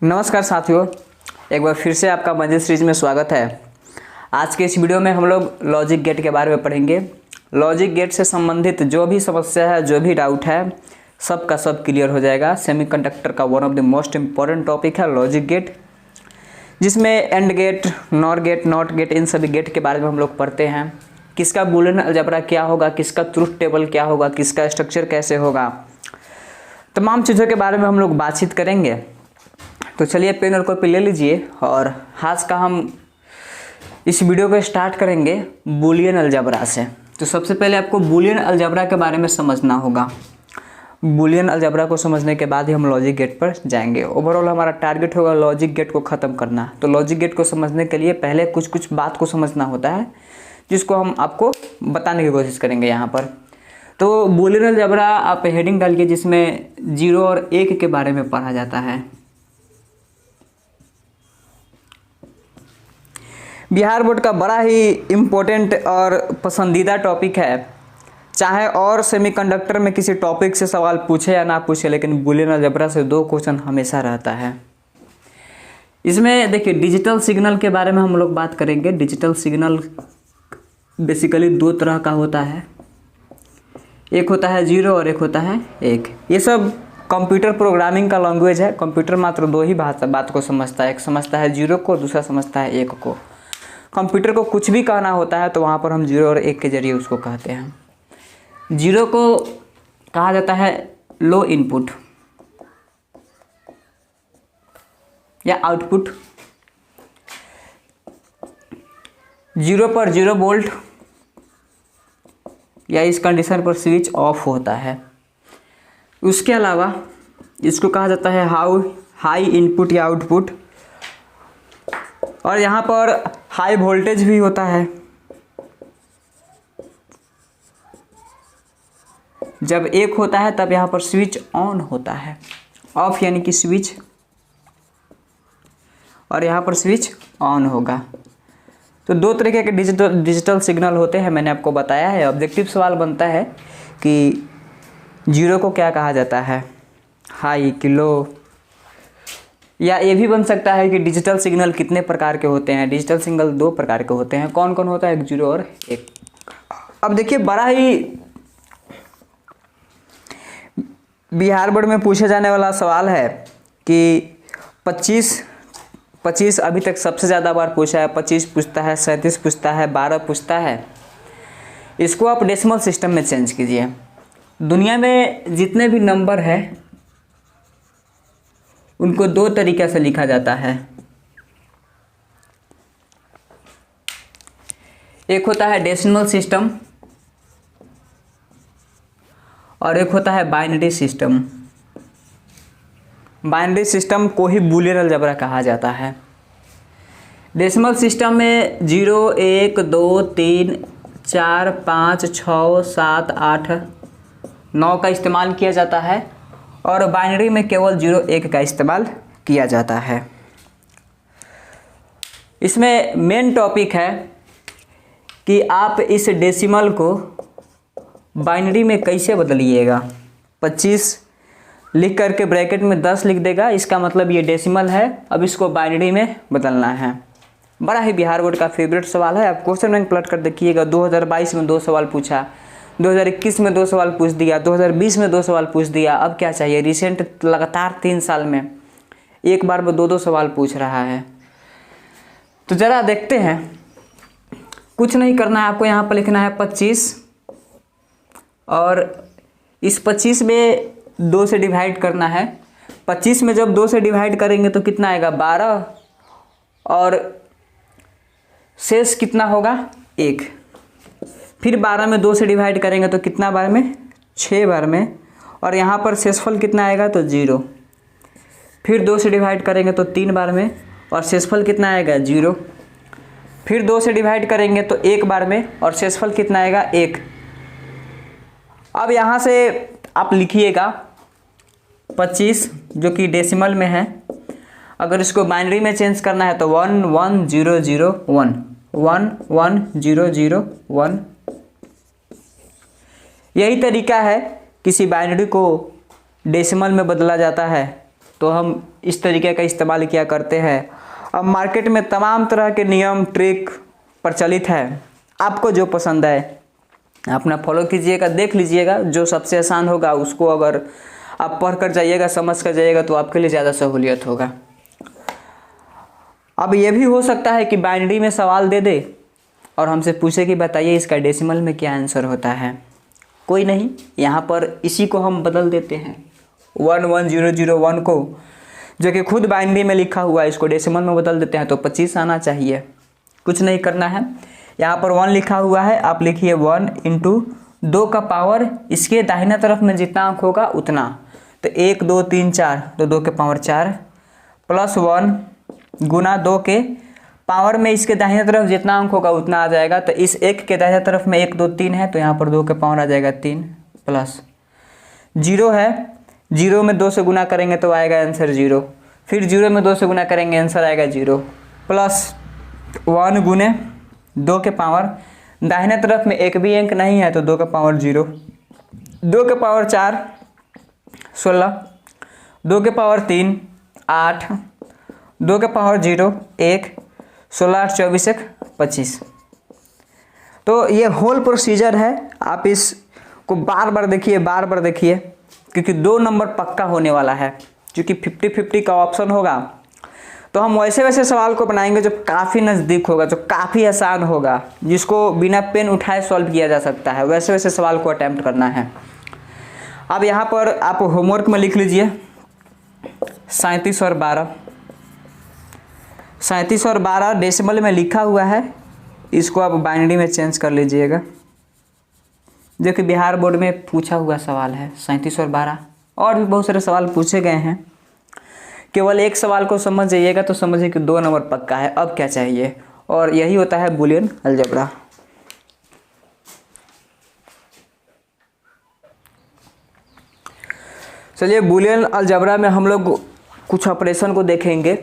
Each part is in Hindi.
नमस्कार साथियों, एक बार फिर से आपका मंजिल सीरीज में स्वागत है। आज के इस वीडियो में हम लोग लॉजिक गेट के बारे में पढ़ेंगे। लॉजिक गेट से संबंधित जो भी समस्या है, जो भी डाउट है, सब का सब क्लियर हो जाएगा। सेमीकंडक्टर का one of the most important topic है लॉजिक गेट, जिसमें and gate, nor gate, not gate, इन सभी गेट के बारे में हम लोग पढ़ते हैं। किसका बूलियन अलजेब्रा क्या होगा, किसका ट्रुथ टेबल क्या होगा, किसका स्ट्रक्चर कैसे होगा, तमाम चीज़ों के बारे में हम लोग बातचीत करेंगे। तो चलिए पेन और कॉपी ले लीजिए और आज का हम इस वीडियो को स्टार्ट करेंगे बूलियन अलजेब्रा से। तो सबसे पहले आपको बूलियन अलजेब्रा के बारे में समझना होगा। बूलियन अलजेब्रा को समझने के बाद ही हम लॉजिक गेट पर जाएंगे। ओवरऑल हमारा टारगेट होगा लॉजिक गेट को ख़त्म करना। तो लॉजिक गेट को समझने के लिए पहले कुछ बात को समझना होता है, जिसको हम आपको बताने की कोशिश करेंगे यहाँ पर। तो बूलियन अलजेब्रा आप हेडिंग डालिए, जिसमें 0 और 1 के बारे में पढ़ा जाता है। बिहार बोर्ड का बड़ा ही इम्पोर्टेंट और पसंदीदा टॉपिक है। चाहे और सेमीकंडक्टर में किसी टॉपिक से सवाल पूछे या ना पूछे, लेकिन बूलियन अलजेब्रा से 2 क्वेश्चन हमेशा रहता है। इसमें देखिए डिजिटल सिग्नल के बारे में हम लोग बात करेंगे। डिजिटल सिग्नल बेसिकली 2 तरह का होता है, एक होता है 0 और एक होता है 1। ये सब कंप्यूटर प्रोग्रामिंग का लैंग्वेज है। कंप्यूटर मात्र 2 ही बात को समझता है, एक समझता है 0 को, दूसरा समझता है 1 को। कंप्यूटर को कुछ भी कहना होता है तो वहाँ पर हम 0 और 1 के जरिए उसको कहते हैं। 0 को कहा जाता है लो इनपुट या आउटपुट। 0 पर 0 वोल्ट या इस कंडीशन पर स्विच ऑफ होता है। उसके अलावा इसको कहा जाता है हाई इनपुट या आउटपुट, और यहाँ पर हाई वोल्टेज भी होता है। जब 1 होता है तब यहाँ पर स्विच ऑन होता है, ऑफ यानी कि स्विच, और यहाँ पर स्विच ऑन होगा। तो 2 तरीके के डिजिटल सिग्नल होते हैं, मैंने आपको बताया है। ऑब्जेक्टिव सवाल बनता है कि 0 को क्या कहा जाता है, हाई कि लो, या ये भी बन सकता है कि डिजिटल सिग्नल कितने प्रकार के होते हैं। डिजिटल सिग्नल 2 प्रकार के होते हैं। कौन कौन होता है, 0 और 1। अब देखिए बड़ा ही बिहार बोर्ड में पूछे जाने वाला सवाल है कि 25 अभी तक सबसे ज़्यादा बार पूछा है। 25 पूछता है, 37 पूछता है, 12 पूछता है। इसको आप डेसिमल सिस्टम में चेंज कीजिए। दुनिया में जितने भी नंबर हैं उनको 2 तरीके से लिखा जाता है। एक होता है डेसिमल सिस्टम और एक होता है बाइनरी सिस्टम। बाइनरी सिस्टम को ही बूलियन अलजेब्रा कहा जाता है। डेसिमल सिस्टम में 0, 1, 2, 3, 4, 5, 6, 7, 8, 9 का इस्तेमाल किया जाता है, और बाइनरी में केवल 0, 1 का इस्तेमाल किया जाता है। इसमें मेन टॉपिक है कि आप इस डेसिमल को बाइनरी में कैसे बदलिएगा। 25 लिख करके ब्रैकेट में 10 लिख देगा, इसका मतलब ये डेसिमल है। अब इसको बाइनरी में बदलना है। बड़ा ही बिहार बोर्ड का फेवरेट सवाल है। आप क्वेश्चन बैंक पलट कर देखिएगा। 2022 में 2 सवाल पूछा, 2021 में 2 सवाल पूछ दिया, 2020 में 2 सवाल पूछ दिया। अब क्या चाहिए, रिसेंट लगातार 3 साल में एक बार में 2 सवाल पूछ रहा है। तो ज़रा देखते हैं। कुछ नहीं करना है आपको, यहाँ पर लिखना है 25, और इस 25 में 2 से डिवाइड करना है। 25 में जब 2 से डिवाइड करेंगे तो कितना आएगा, 12, और शेष कितना होगा, 1। फिर 12 में 2 से डिवाइड करेंगे तो कितना बार में, 6 बार में, और यहाँ पर शेषफल कितना आएगा, तो 0। फिर 2 से डिवाइड करेंगे तो 3 बार में, और शेषफल कितना आएगा, 0। फिर 2 से डिवाइड करेंगे तो 1 बार में, और शेषफल कितना आएगा, 1। अब यहाँ से आप लिखिएगा 25 जो कि डेसिमल में है। अगर इसको बाइनरी में चेंज करना है तो 1 1 0 0 1 1 1 0 0 1। यही तरीका है किसी बाइनरी को डेसिमल में बदला जाता है तो हम इस तरीके का इस्तेमाल किया करते हैं। अब मार्केट में तमाम तरह के नियम ट्रिक प्रचलित है, आपको जो पसंद है अपना फॉलो कीजिएगा, देख लीजिएगा, जो सबसे आसान होगा उसको अगर आप पढ़ कर जाइएगा, समझ कर जाइएगा तो आपके लिए ज़्यादा सहूलियत होगा। अब ये भी हो सकता है कि बाइनरी में सवाल दे दे और हमसे पूछे कि बताइए इसका डेसिमल में क्या आंसर होता है। कोई नहीं, यहाँ पर इसी को हम बदल देते हैं 11001 को, जो कि खुद बाइनरी में लिखा हुआ है, इसको डेसिमल में बदल देते हैं तो 25 आना चाहिए। कुछ नहीं करना है, यहाँ पर 1 लिखा हुआ है, आप लिखिए 1 इंटू 2 का पावर, इसके दाहिना तरफ में जितना अंक होगा उतना, तो 1 2 3 4, तो 2 के पावर 4 प्लस 1 गुना 2 के पावर में इसके दाहिने तरफ जितना अंक होगा उतना आ जाएगा। तो इस 1 के दाहिने तरफ में 1 2 3 है, तो यहाँ पर 2 के पावर आ जाएगा 3 प्लस 0 है, 0 में 2 से गुना करेंगे तो आएगा आंसर 0, फिर 0 में 2 से गुना करेंगे आंसर आएगा 0 प्लस 1 गुने 2 के पावर, दाहिने तरफ में एक भी अंक नहीं है तो 2 का पावर 0, 2 के पावर 4 16, 2 के पावर 3 8, 2 के पावर 0 1, 16 8 24 1 25। तो ये होल प्रोसीजर है, आप इसको बार बार देखिए क्योंकि 2 नंबर पक्का होने वाला है। क्योंकि 50-50 का ऑप्शन होगा तो हम वैसे सवाल को बनाएंगे जो काफ़ी नज़दीक होगा, जो काफ़ी आसान होगा, जिसको बिना पेन उठाए सॉल्व किया जा सकता है, वैसे सवाल को अटैम्प्ट करना है। अब यहाँ पर आप होमवर्क में लिख लीजिए 37 और 12, 37 और 12 डेसिमल में लिखा हुआ है, इसको आप बाइनरी में चेंज कर लीजिएगा, जो कि बिहार बोर्ड में पूछा हुआ सवाल है। 37 और 12 और भी बहुत सारे सवाल पूछे गए हैं, केवल एक सवाल को समझ जाइएगा तो समझिए कि 2 नंबर पक्का है। अब क्या चाहिए, और यही होता है बूलियन अलजेब्रा। चलिए बूलियन अलजेब्रा में हम लोग कुछ ऑपरेशन को देखेंगे।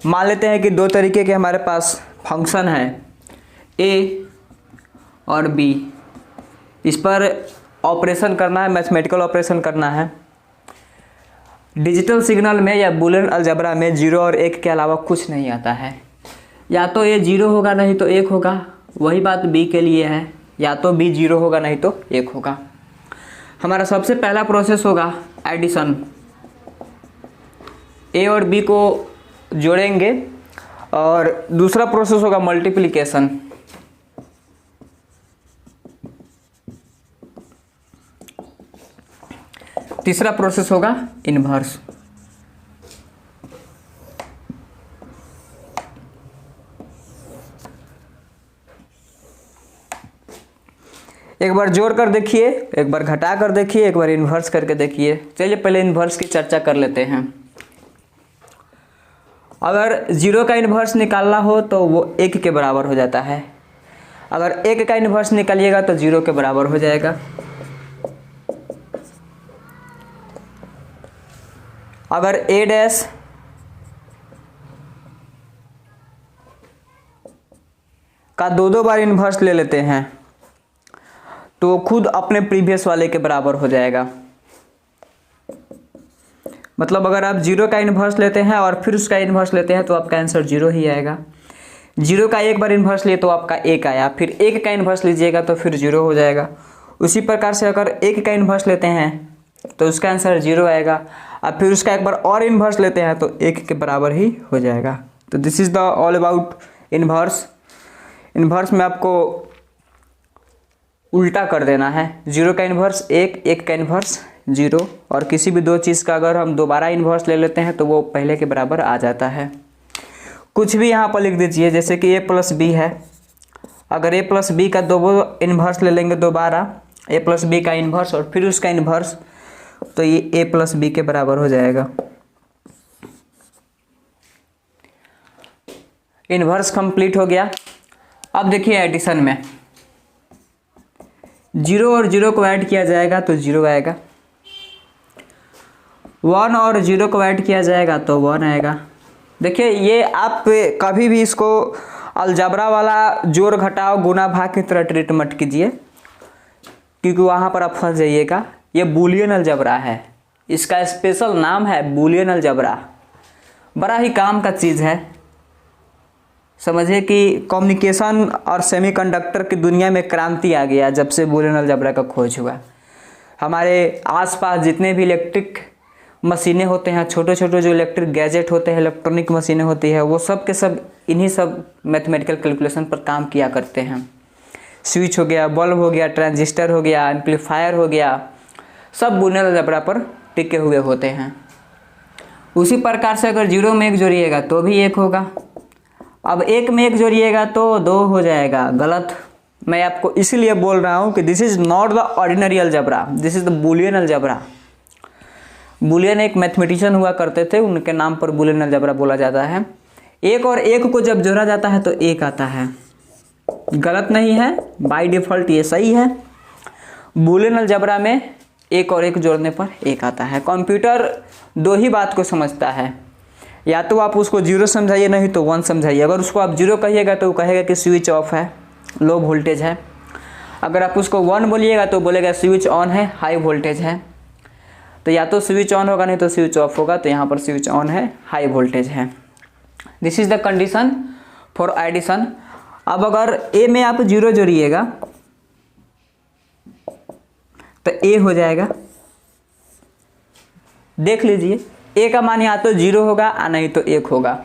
मान लेते हैं कि 2 तरीके के हमारे पास फंक्शन हैं ए और बी, इस पर ऑपरेशन करना है, मैथमेटिकल ऑपरेशन करना है। डिजिटल सिग्नल में या बूलियन अलजेब्रा में 0 और 1 के अलावा कुछ नहीं आता है, या तो ए 0 होगा नहीं तो 1 होगा, वही बात बी के लिए है, या तो बी 0 होगा नहीं तो 1 होगा। हमारा सबसे पहला प्रोसेस होगा एडिशन, ए और बी को जोड़ेंगे, और दूसरा प्रोसेस होगा मल्टीप्लिकेशन, तीसरा प्रोसेस होगा इन्वर्स। एक बार जोड़ कर देखिए, एक बार घटा कर देखिए, एक बार इन्वर्स करके देखिए। चलिए पहले इन्वर्स की चर्चा कर लेते हैं। अगर 0 का इन्वर्स निकालना हो तो वो 1 के बराबर हो जाता है, अगर 1 का इन्वर्स निकालिएगा तो 0 के बराबर हो जाएगा। अगर ए डैश का 2 बार इन्वर्स ले लेते हैं तो खुद अपने प्रीवियस वाले के बराबर हो जाएगा। मतलब अगर आप 0 का इन्वर्स लेते हैं और फिर उसका इन्वर्स लेते हैं तो आपका आंसर 0 ही आएगा। 0 का 1 बार इन्वर्स लिए तो आपका 1 आया, फिर 1 का इन्वर्स लीजिएगा तो फिर 0 हो जाएगा। उसी प्रकार से अगर 1 का इन्वर्स लेते हैं तो उसका आंसर 0 आएगा, अब फिर उसका एक बार और इन्वर्स लेते हैं तो 1 के बराबर ही हो जाएगा। तो this is the all about inverse. Inverse में आपको उल्टा कर देना है, 0 का इन्वर्स 1, 1 का इन्वर्स 0, और किसी भी 2 चीज़ का अगर हम दोबारा इन्वर्स ले लेते हैं तो वो पहले के बराबर आ जाता है। कुछ भी यहाँ पर लिख दीजिए, जैसे कि a प्लस बी है, अगर a प्लस बी का 2 इन्वर्स ले लेंगे दोबारा, a प्लस बी का इन्वर्स और फिर उसका इन्वर्स, तो ये a प्लस बी के बराबर हो जाएगा। इन्वर्स कंप्लीट हो गया। अब देखिए एडिशन में 0 और 0 को ऐड किया जाएगा तो 0 आएगा, 1 और 0 को ऐड किया जाएगा तो 1 आएगा। देखिए ये आप कभी भी इसको अलजेब्रा वाला जोड़ घटाव गुना भाग की तरह ट्रीट मत कीजिए, क्योंकि वहाँ पर आप फंस जाइएगा। ये बूलियन अलजेब्रा है, इसका स्पेशल नाम है बूलियन अलजेब्रा। बड़ा ही काम का चीज़ है। समझिए कि कम्युनिकेशन और सेमीकंडक्टर की दुनिया में क्रांति आ गया जब से बूलियन अलजेब्रा का खोज हुआ। हमारे आसपास जितने भी इलेक्ट्रिक मशीनें होते हैं, छोटे छोटे जो इलेक्ट्रिक गैजेट होते हैं, इलेक्ट्रॉनिक मशीनें होती है, वो सब के सब इन्हीं सब मैथमेटिकल कैलकुलेशन पर काम किया करते हैं। स्विच हो गया, बल्ब हो गया, ट्रांजिस्टर हो गया, एम्पलीफायर हो गया, सब बूलियन अलजेब्रा पर टिके हुए होते हैं। उसी प्रकार से अगर 0 में 1 जोड़िएगा तो भी 1 होगा। अब 1 में 1 जोड़िएगा तो 2 हो जाएगा। गलत। मैं आपको इसीलिए बोल रहा हूँ कि this is not the ordinary algebra, this is the Boolean algebra. Boolean एक मैथमेटिशियन हुआ करते थे, उनके नाम पर बूलियन अलजेब्रा बोला जाता है। 1 और 1 को जब जोड़ा जाता है तो 1 आता है। गलत नहीं है, बाय डिफ़ॉल्ट ये सही है। बूलियन अलजेब्रा में 1 और 1 जोड़ने पर 1 आता है। कंप्यूटर 2 ही बात को समझता है, या तो आप उसको 0 समझाइए, नहीं तो 1 समझाइए। अगर उसको आप 0 कहिएगा तो वो कहेगा कि स्विच ऑफ है, लो वोल्टेज है। अगर आप उसको 1 बोलिएगा तो बोलेगा स्विच ऑन है, हाई वोल्टेज है। तो या तो स्विच ऑन होगा, नहीं तो स्विच ऑफ होगा। तो यहाँ पर स्विच ऑन है, हाई वोल्टेज है। This is the condition for addition. अब अगर ए में आप 0 जोड़िएगा तो ए हो जाएगा। देख लीजिए, ए का मान या तो 0 होगा या नहीं तो 1 होगा।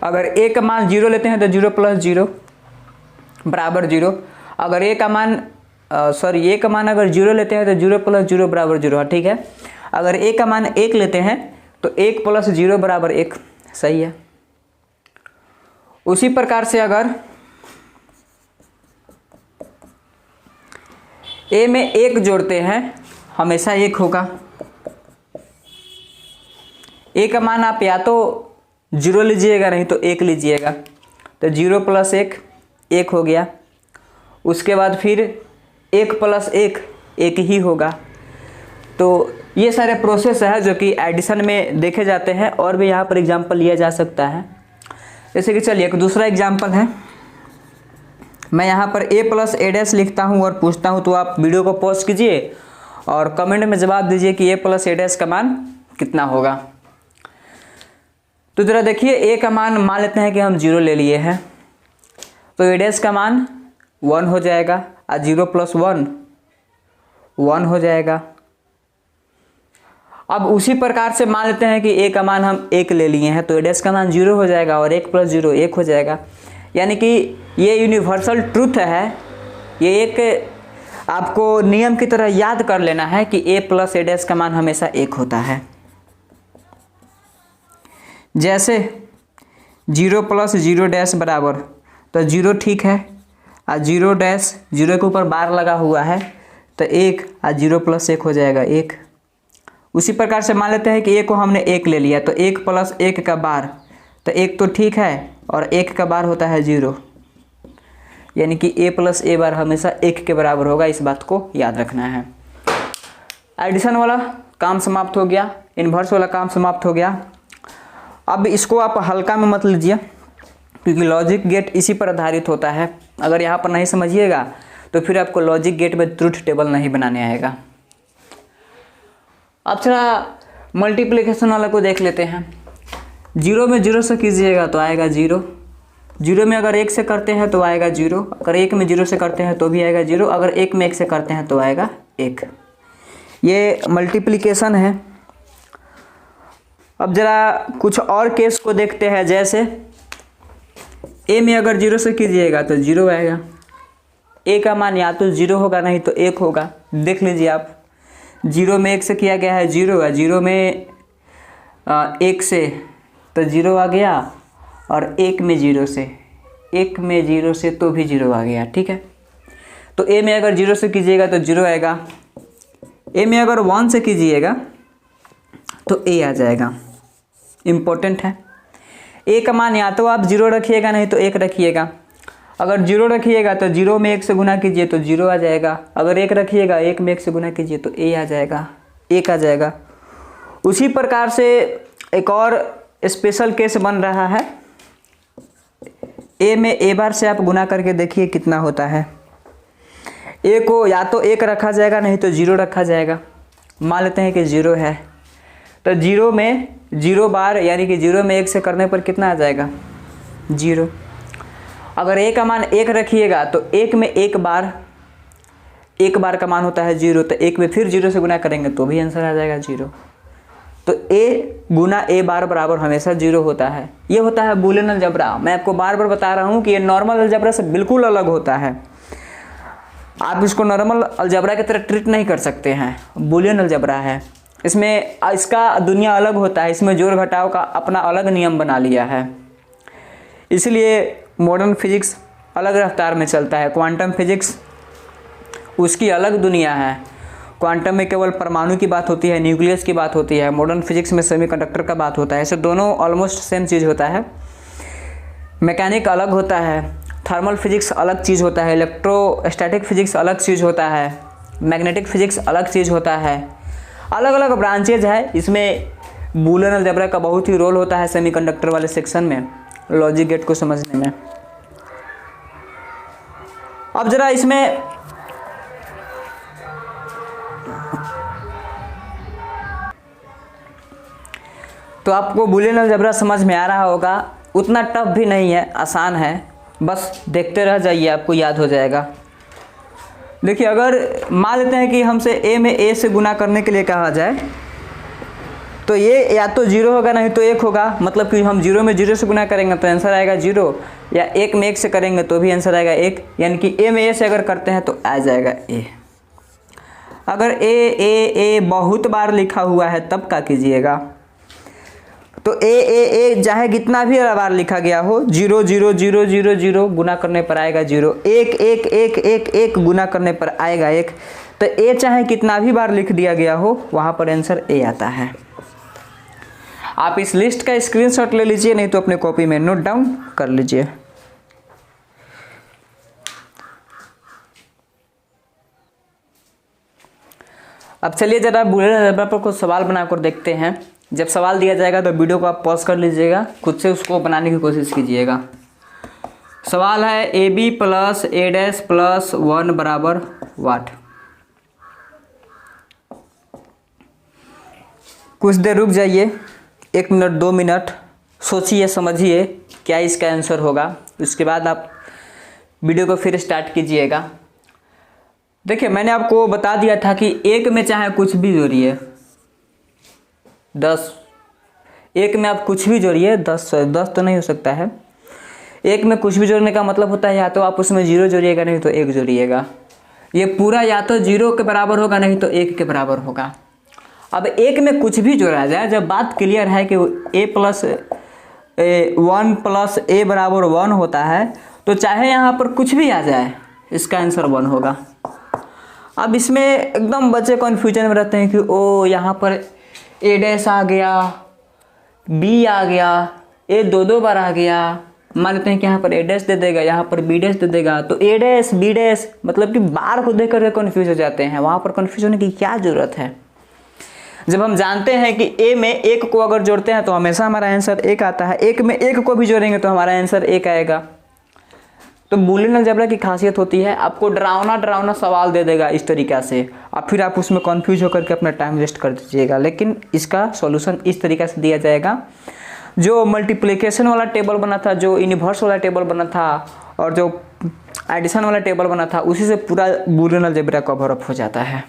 अगर ए का मान 0 लेते हैं तो 0 + 0 बराबर 0। अगर ए का मान ए का मान अगर 0 लेते हैं तो 0 + 0 बराबर 0, ठीक है। अगर ए का मान 1 लेते हैं तो 1 + 0 बराबर 1, सही है। उसी प्रकार से अगर ए में 1 जोड़ते हैं हमेशा 1 होगा। ए का मान आप या तो 0 लीजिएगा, नहीं तो 1 लीजिएगा। तो 0 + 1 1 हो गया। उसके बाद फिर 1 + 1 1 ही होगा। तो ये सारे प्रोसेस है जो कि एडिशन में देखे जाते हैं। और भी यहाँ पर एग्जांपल लिया जा सकता है। जैसे कि चलिए एक दूसरा एग्जांपल है। मैं यहाँ पर a + a' लिखता हूँ और पूछता हूँ, तो आप वीडियो को पॉज कीजिए और कमेंट में जवाब दीजिए कि a + a' का मान कितना होगा। तो जरा देखिए, a का मान लेते हैं कि हम 0 ले लिए हैं, तो a' का मान 1 हो जाएगा और 0 + 1 1 हो जाएगा। अब उसी प्रकार से मान लेते हैं कि a का मान हम 1 ले लिए हैं, तो a' का मान 0 हो जाएगा और 1 + 0 1 हो जाएगा। यानी कि ये यूनिवर्सल ट्रूथ है। ये एक आपको नियम की तरह याद कर लेना है कि a + a' का मान हमेशा 1 होता है। जैसे 0 + 0' बराबर, तो 0 ठीक है और 0' 0 के ऊपर बार लगा हुआ है तो 1 और 0 + 1 हो जाएगा 1। उसी प्रकार से मान लेते हैं कि a को हमने 1 ले लिया, तो 1 + 1 का बार, तो 1 तो ठीक है और 1 का बार होता है 0। यानी कि a + a बार हमेशा 1 के बराबर होगा। इस बात को याद रखना है। एडिशन वाला काम समाप्त हो गया, इन्वर्स वाला काम समाप्त हो गया। अब इसको आप हल्का में मत लीजिए, क्योंकि लॉजिक गेट इसी पर आधारित होता है। अगर यहाँ पर नहीं समझिएगा तो फिर आपको लॉजिक गेट में ट्रुथ टेबल नहीं बनाने आएगा। अब थोड़ा मल्टीप्लिकेशन वाला को देख लेते हैं। 0 में 0 से कीजिएगा तो आएगा 0। 0 में अगर 1 से करते हैं तो आएगा 0। अगर 1 में 0 से करते हैं तो भी आएगा 0। अगर 1 में 1 से करते हैं तो आएगा 1। ये मल्टीप्लिकेशन है। अब ज़रा कुछ और केस को देखते हैं। जैसे a में अगर 0 से कीजिएगा तो 0 आएगा। a का मान या तो 0 होगा, नहीं तो 1 होगा। देख लीजिए आप, 0 में 1 से किया गया है 0 है, 0 में 1 से तो 0 आ गया, और 1 में 0 से तो भी 0 आ गया, ठीक है। तो a में अगर 0 से कीजिएगा तो 0 आएगा। a में अगर 1 से कीजिएगा तो a आ जाएगा। इम्पोर्टेंट है। a का मान या तो आप 0 रखिएगा, नहीं तो 1 रखिएगा। अगर 0 रखिएगा तो 0 में 1 से गुना कीजिए तो 0 आ जाएगा। अगर 1 रखिएगा, 1 में 1 से गुना कीजिए तो a आ जाएगा, 1 आ जाएगा। उसी प्रकार से एक और स्पेशल केस बन रहा है। a में a बार से आप गुना करके देखिए कितना होता है। a को या तो 1 रखा जाएगा, नहीं तो 0 रखा जाएगा। मान लेते हैं कि 0 है। तो जीरो में 0 बार यानी कि 0 में 1 से करने पर कितना आ जाएगा 0। अगर a का मान 1 रखिएगा तो 1 में 1 बार का मान होता है 0, तो 1 में फिर 0 से गुना करेंगे तो भी आंसर आ जाएगा 0। तो a गुना a बार बराबर हमेशा 0 होता है। ये होता है बूलियन अलजेब्रा। मैं आपको बार बार बता रहा हूँ कि ये नॉर्मल अलजेब्रा से बिल्कुल अलग होता है। आप इसको नॉर्मल अलजेब्रा की तरह ट्रीट नहीं कर सकते हैं, बूलियन अलजेब्रा है। इसमें इसका दुनिया अलग होता है, इसमें जोड़ घटाव का अपना अलग नियम बना लिया है। इसलिए मॉडर्न फिजिक्स अलग रफ्तार में चलता है। क्वांटम फिजिक्स उसकी अलग दुनिया है। क्वांटम में केवल परमाणु की बात होती है, न्यूक्लियस की बात होती है। मॉडर्न फिजिक्स में सेमीकंडक्टर का बात होता है। ऐसे दोनों ऑलमोस्ट सेम चीज़ होता है। मैकेनिक अलग होता है, थर्मल फिजिक्स अलग चीज़ होता है, इलेक्ट्रोस्टैटिक फिजिक्स अलग चीज़ होता है, मैग्नेटिक फिजिक्स अलग चीज़ होता है। अलग अलग ब्रांचेज है। इसमें बूलियन अलजेब्रा का बहुत ही रोल होता है सेमीकंडक्टर वाले सेक्शन में, लॉजिक गेट को समझने में। अब जरा इसमें तो आपको बूलियन अलजेब्रा समझ में आ रहा होगा। उतना टफ भी नहीं है, आसान है, बस देखते रह जाइए, आपको याद हो जाएगा। देखिए, अगर मान लेते हैं कि हमसे a में a से गुना करने के लिए कहा जाए तो ये या तो 0 होगा नहीं तो 1 होगा। मतलब कि हम 0 में 0 से गुना करेंगे तो आंसर आएगा 0, या 1 में 1 से करेंगे तो भी आंसर आएगा 1। यानी कि a में a से अगर करते हैं तो आ जाएगा a। अगर a बहुत बार लिखा हुआ है तब क्या कीजिएगा, तो a चाहे कितना भी बार लिखा गया हो, 0 0 0 0 0 गुना करने पर आएगा 0, 1 1 1 1 1 गुना करने पर आएगा 1। तो a चाहे कितना भी बार लिख दिया गया हो वहाँ पर आंसर a आता है। आप इस लिस्ट का स्क्रीनशॉट ले लीजिए, नहीं तो अपने कॉपी में नोट डाउन कर लीजिए। अब चलिए जरा बूलियन अलजेब्रा पर कुछ सवाल बनाकर देखते हैं। जब सवाल दिया जाएगा तो वीडियो को आप पॉज कर लीजिएगा, खुद से उसको बनाने की कोशिश कीजिएगा। सवाल है ab plus a dash plus 1 बराबर वाट। कुछ देर रुक जाइए, 1 मिनट 2 मिनट सोचिए समझिए क्या इसका आंसर होगा। उसके बाद आप वीडियो को फिर स्टार्ट कीजिएगा। देखिए, मैंने आपको बता दिया था कि 1 में चाहे कुछ भी जोड़िए 10, 1 में आप कुछ भी जोड़िए 10 तो नहीं हो सकता है। 1 में कुछ भी जोड़ने का मतलब होता है या तो आप उसमें 0 जोड़िएगा नहीं तो 1 जोड़िएगा। ये पूरा या तो 0 के बराबर होगा नहीं तो 1 के बराबर होगा। अब 1 में कुछ भी जोड़ा जाए, जब बात क्लियर है कि a प्लस 1 प्लस a बराबर 1 होता है, तो चाहे यहाँ पर कुछ भी आ जाए इसका आंसर 1 होगा। अब इसमें एकदम बच्चे कन्फ्यूजन में रहते हैं कि ओ यहाँ पर a डैश आ गया, b आ गया, a 2 बार आ गया। मान लेते हैं कि यहाँ पर a डैश दे देगा, यहाँ पर b डैश दे देगा, तो a डैश b डैश मतलब कि बार को देख कर कन्फ्यूज हो जाते हैं। वहाँ पर कन्फ्यूज होने की क्या ज़रूरत है, जब हम जानते हैं कि a में 1 को अगर जोड़ते हैं तो हमेशा हमारा आंसर 1 आता है। 1 में 1 को भी जोड़ेंगे तो हमारा आंसर 1 आएगा। तो बूलियन अलजेब्रा की खासियत होती है, आपको डरावना सवाल दे देगा इस तरीक़ा से, और फिर आप उसमें कन्फ्यूज होकर के अपना टाइम वेस्ट कर दीजिएगा। लेकिन इसका सॉल्यूशन इस तरीक़े से दिया जाएगा। जो मल्टीप्लिकेशन वाला टेबल बना था, जो यूनिवर्स वाला टेबल बना था, और जो एडिशन वाला टेबल बना था, उसी से पूरा बूलियन अलजेब्रा कवर अप हो जाता है।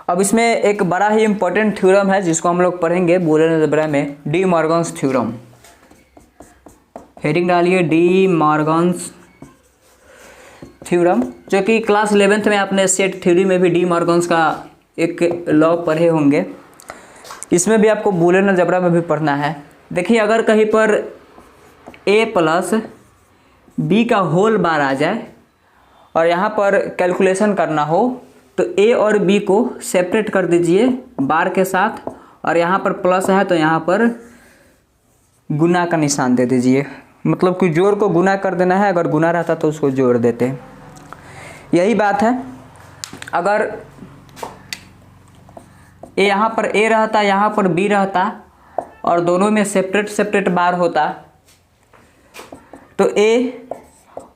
अब इसमें एक बड़ा ही इम्पोर्टेंट थ्योरम है जिसको हम लोग पढ़ेंगे बूलियन अलजेब्रा में, डी मॉर्गन्स थ्योरम। हेडिंग डालिए डी मॉर्गन्स थ्योरम, जो कि क्लास 11th में आपने सेट थ्योरी में भी डी मॉर्गन्स का एक लॉ पढ़े होंगे। इसमें भी आपको बूलियन अलजेब्रा में भी पढ़ना है। देखिए, अगर कहीं पर a प्लस b का होल बार आ जाए और यहाँ पर कैलकुलेशन करना हो, तो a और b को सेपरेट कर दीजिए बार के साथ, और यहाँ पर प्लस है तो यहाँ पर गुना का निशान दे दीजिए। मतलब कि जोड़ को गुना कर देना है, अगर गुना रहता तो उसको जोड़ देते। यही बात है। अगर यहाँ पर a रहता, यहाँ पर b रहता, और दोनों में सेपरेट बार होता, तो a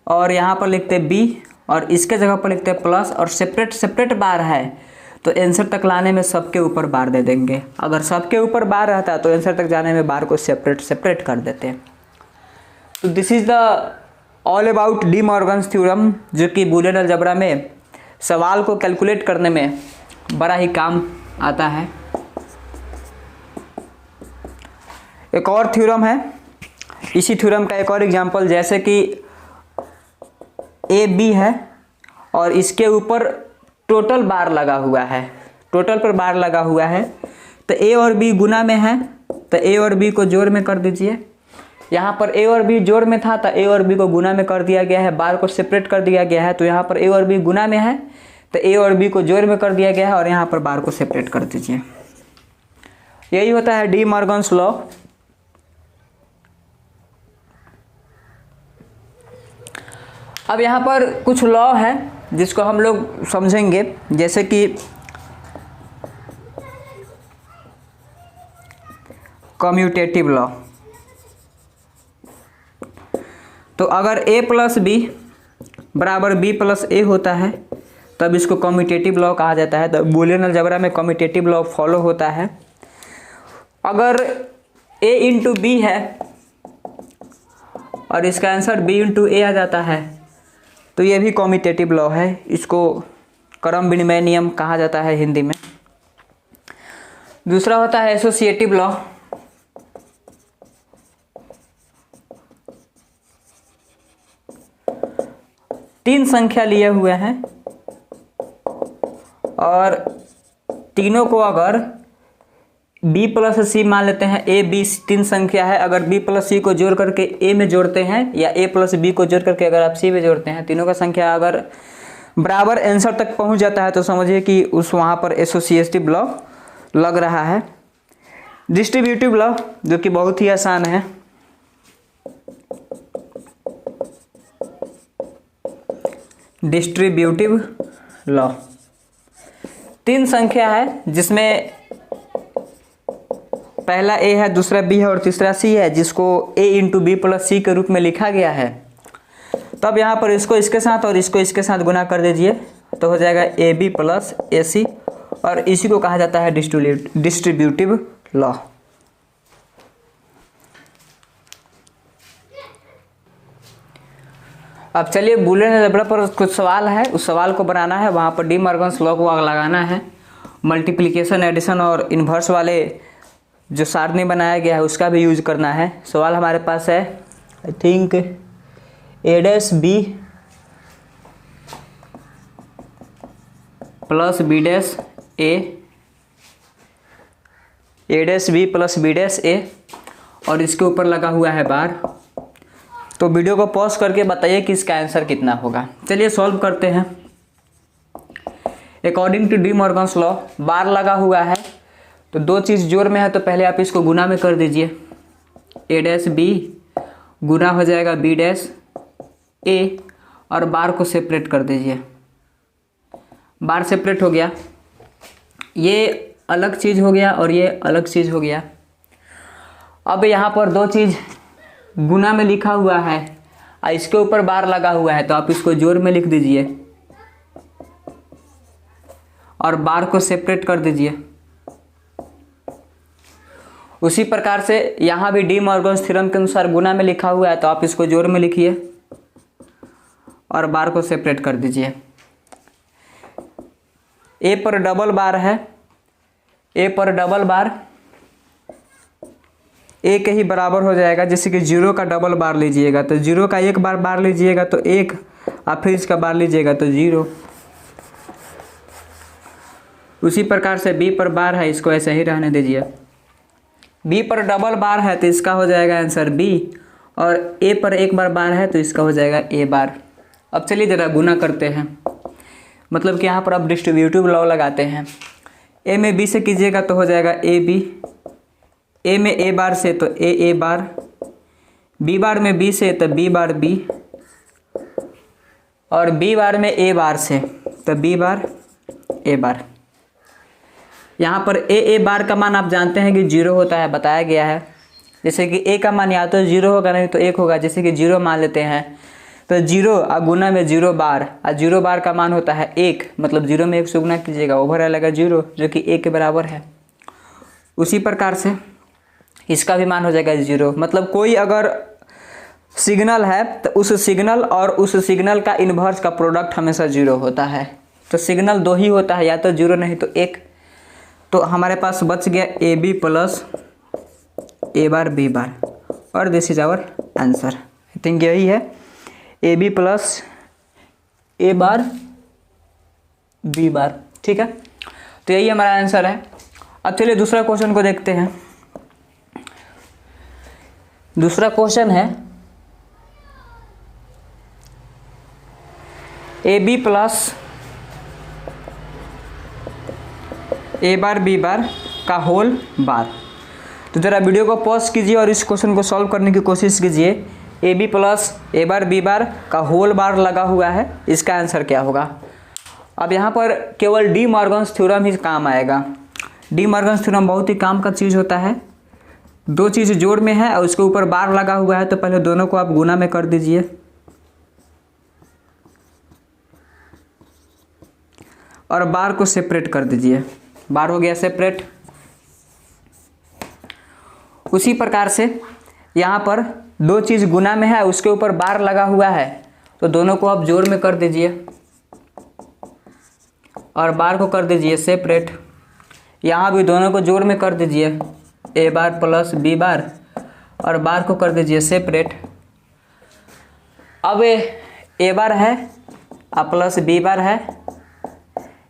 और यहाँ पर लिखते b और इसके जगह पर लिखते हैं प्लस और सेपरेट सेपरेट बार है तो आंसर तक लाने में सबके ऊपर बार दे देंगे। अगर सबके ऊपर बार रहता है तो आंसर तक जाने में बार को सेपरेट सेपरेट कर देते हैं। तो this is the all about D Morgan's theorem, जो कि बूलियन अलजेब्रा में सवाल को कैलकुलेट करने में बड़ा ही काम आता है। एक और थ्योरम है, इसी थ्योरम का एक और एग्जांपल, जैसे कि ए बी है और इसके ऊपर टोटल बार लगा हुआ है, टोटल पर बार लगा हुआ है, तो ए और बी गुना में है तो ए और बी को जोड़ में कर दीजिए। यहाँ पर ए और बी जोड़ में था तो ए और बी को गुना में कर दिया गया है, बार को सेपरेट कर दिया गया है। तो यहाँ पर ए और बी गुना में है तो ए और बी को जोड़ में कर दिया गया है और यहाँ पर बार को सेपरेट कर दीजिए। यही होता है डी मॉर्गन्स लॉ। अब यहाँ पर कुछ लॉ है जिसको हम लोग समझेंगे, जैसे कि कम्यूटेटिव लॉ। तो अगर a प्लस बी बराबर b प्लस ए होता है तब इसको कम्यूटेटिव लॉ कहा जाता है। तो बूलियन अलजेब्रा में कम्यूटेटिव लॉ फॉलो होता है। अगर a इंटू बी है और इसका आंसर b इंटू ए आ जाता है तो ये भी कम्यूटेटिव लॉ है। इसको क्रम विनिमय नियम कहा जाता है हिंदी में। दूसरा होता है एसोसिएटिव लॉ। तीन संख्या लिए हुए हैं और तीनों को अगर b प्लस सी मान लेते हैं। ए बी तीन संख्या है, अगर b प्लस सी को जोड़ करके a में जोड़ते हैं या a प्लस बी को जोड़ करके अगर आप c में जोड़ते हैं, तीनों का संख्या अगर बराबर आंसर तक पहुंच जाता है तो समझिए कि उस वहाँ पर एसोसिएटिव लॉ लग रहा है। डिस्ट्रीब्यूटिव लॉ जो कि बहुत ही आसान है। डिस्ट्रीब्यूटिव लॉ, तीन संख्या है जिसमें पहला a है, दूसरा b है और तीसरा c है, जिसको a इंटू बी प्लस सी के रूप में लिखा गया है। तब यहाँ पर इसको इसके साथ और इसको इसके साथ गुना कर दीजिए तो हो जाएगा ए बी प्लस ए सी, और इसी को कहा जाता है डिस्ट्रीब्यूटिव लॉ। अब चलिए बूलियन अलजेब्रा पर कुछ सवाल है, उस सवाल को बनाना है। वहाँ पर डी मॉर्गन्स लॉ को लगाना है। मल्टीप्लिकेशन, एडिशन और इन्वर्स वाले जो सारणी बनाया गया है उसका भी यूज करना है। सवाल हमारे पास है I think A dash B plus B dash A dash B plus B dash A, और इसके ऊपर लगा हुआ है बार। तो वीडियो को पॉज करके बताइए कि इसका आंसर कितना होगा। चलिए सॉल्व करते हैं। According to De Morgan's law bar लगा हुआ है तो दो चीज़ जोड़ में है तो पहले आप इसको गुना में कर दीजिए। ए डैश बी गुना हो जाएगा बी डैश ए, और बार को सेपरेट कर दीजिए। बार सेपरेट हो गया, ये अलग चीज़ हो गया और ये अलग चीज़ हो गया। अब यहाँ पर दो चीज़ गुना में लिखा हुआ है और इसके ऊपर बार लगा हुआ है तो आप इसको जोड़ में लिख दीजिए और बार को सेपरेट कर दीजिए। उसी प्रकार से यहाँ भी डी मॉर्गन्स थ्योरम के अनुसार गुना में लिखा हुआ है तो आप इसको जोड़ में लिखिए और बार को सेपरेट कर दीजिए। ए पर डबल बार है, ए पर डबल बार ए के ही बराबर हो जाएगा। जैसे कि जीरो का डबल बार लीजिएगा तो जीरो का एक बार बार लीजिएगा तो एक, और फिर इसका बार लीजिएगा तो जीरो। उसी प्रकार से बी पर बार है, इसको ऐसे ही रहने दीजिए। बी पर डबल बार है तो इसका हो जाएगा आंसर बी, और ए पर एक बार बार है तो इसका हो जाएगा ए बार। अब चलिए ज़रा गुना करते हैं, मतलब कि यहाँ पर आप डिस्ट्रीब्यूटिव लॉ लगाते हैं। ए में बी से कीजिएगा तो हो जाएगा ए बी, ए में ए बार से तो ए बार, बी बार में बी से तो बी बार बी, और बी बार में ए बार से तो बी बार ए बार। यहाँ पर ए बार का मान आप जानते हैं कि जीरो होता है, बताया गया है। जैसे कि ए का मान या तो जीरो होगा नहीं तो एक होगा। जैसे कि जीरो मान लेते हैं तो 0 और गुना में 0 बार, और 0 बार का मान होता है 1, मतलब 0 में 1 से गुना कीजिएगा, ओवर आएगा 0 जो कि 1 के बराबर है। उसी प्रकार से इसका भी मान हो जाएगा 0, मतलब कोई अगर सिग्नल है तो उस सिग्नल और उस सिग्नल का इन्वर्स का प्रोडक्ट हमेशा 0 होता है। तो सिग्नल 2 ही होता है, या तो 0 नहीं तो 1। तो हमारे पास बच गया A B plus A bar B bar, और this is our answer. I think यही है, A B plus A bar B bar, ठीक है। तो यही हमारा आंसर है। अब चलिए दूसरा क्वेश्चन को देखते हैं। दूसरा क्वेश्चन है A B plus A bar B bar का होल बार। तो ज़रा वीडियो को पॉज कीजिए और इस क्वेश्चन को सॉल्व करने की कोशिश कीजिए। A B plus A bar B bar का होल बार लगा हुआ है, इसका आंसर क्या होगा। अब यहाँ पर केवल डी मॉर्गन्स थ्योरम ही काम आएगा। डी मॉर्गन्स थ्योरम बहुत ही काम का चीज़ होता है। दो चीज़ जोड़ में है और उसके ऊपर बार लगा हुआ है, तो पहले दोनों को आप गुना में कर दीजिए और बार को सेपरेट कर दीजिए। बार हो गया सेपरेट। उसी प्रकार से यहाँ पर दो चीज़ गुना में है, उसके ऊपर बार लगा हुआ है, तो दोनों को आप जोड़ में कर दीजिए और बार को कर दीजिए सेपरेट। यहाँ भी दोनों को जोड़ में कर दीजिए, ए बार प्लस बी बार, और बार को कर दीजिए सेपरेट। अब ए बार है और प्लस बी बार है,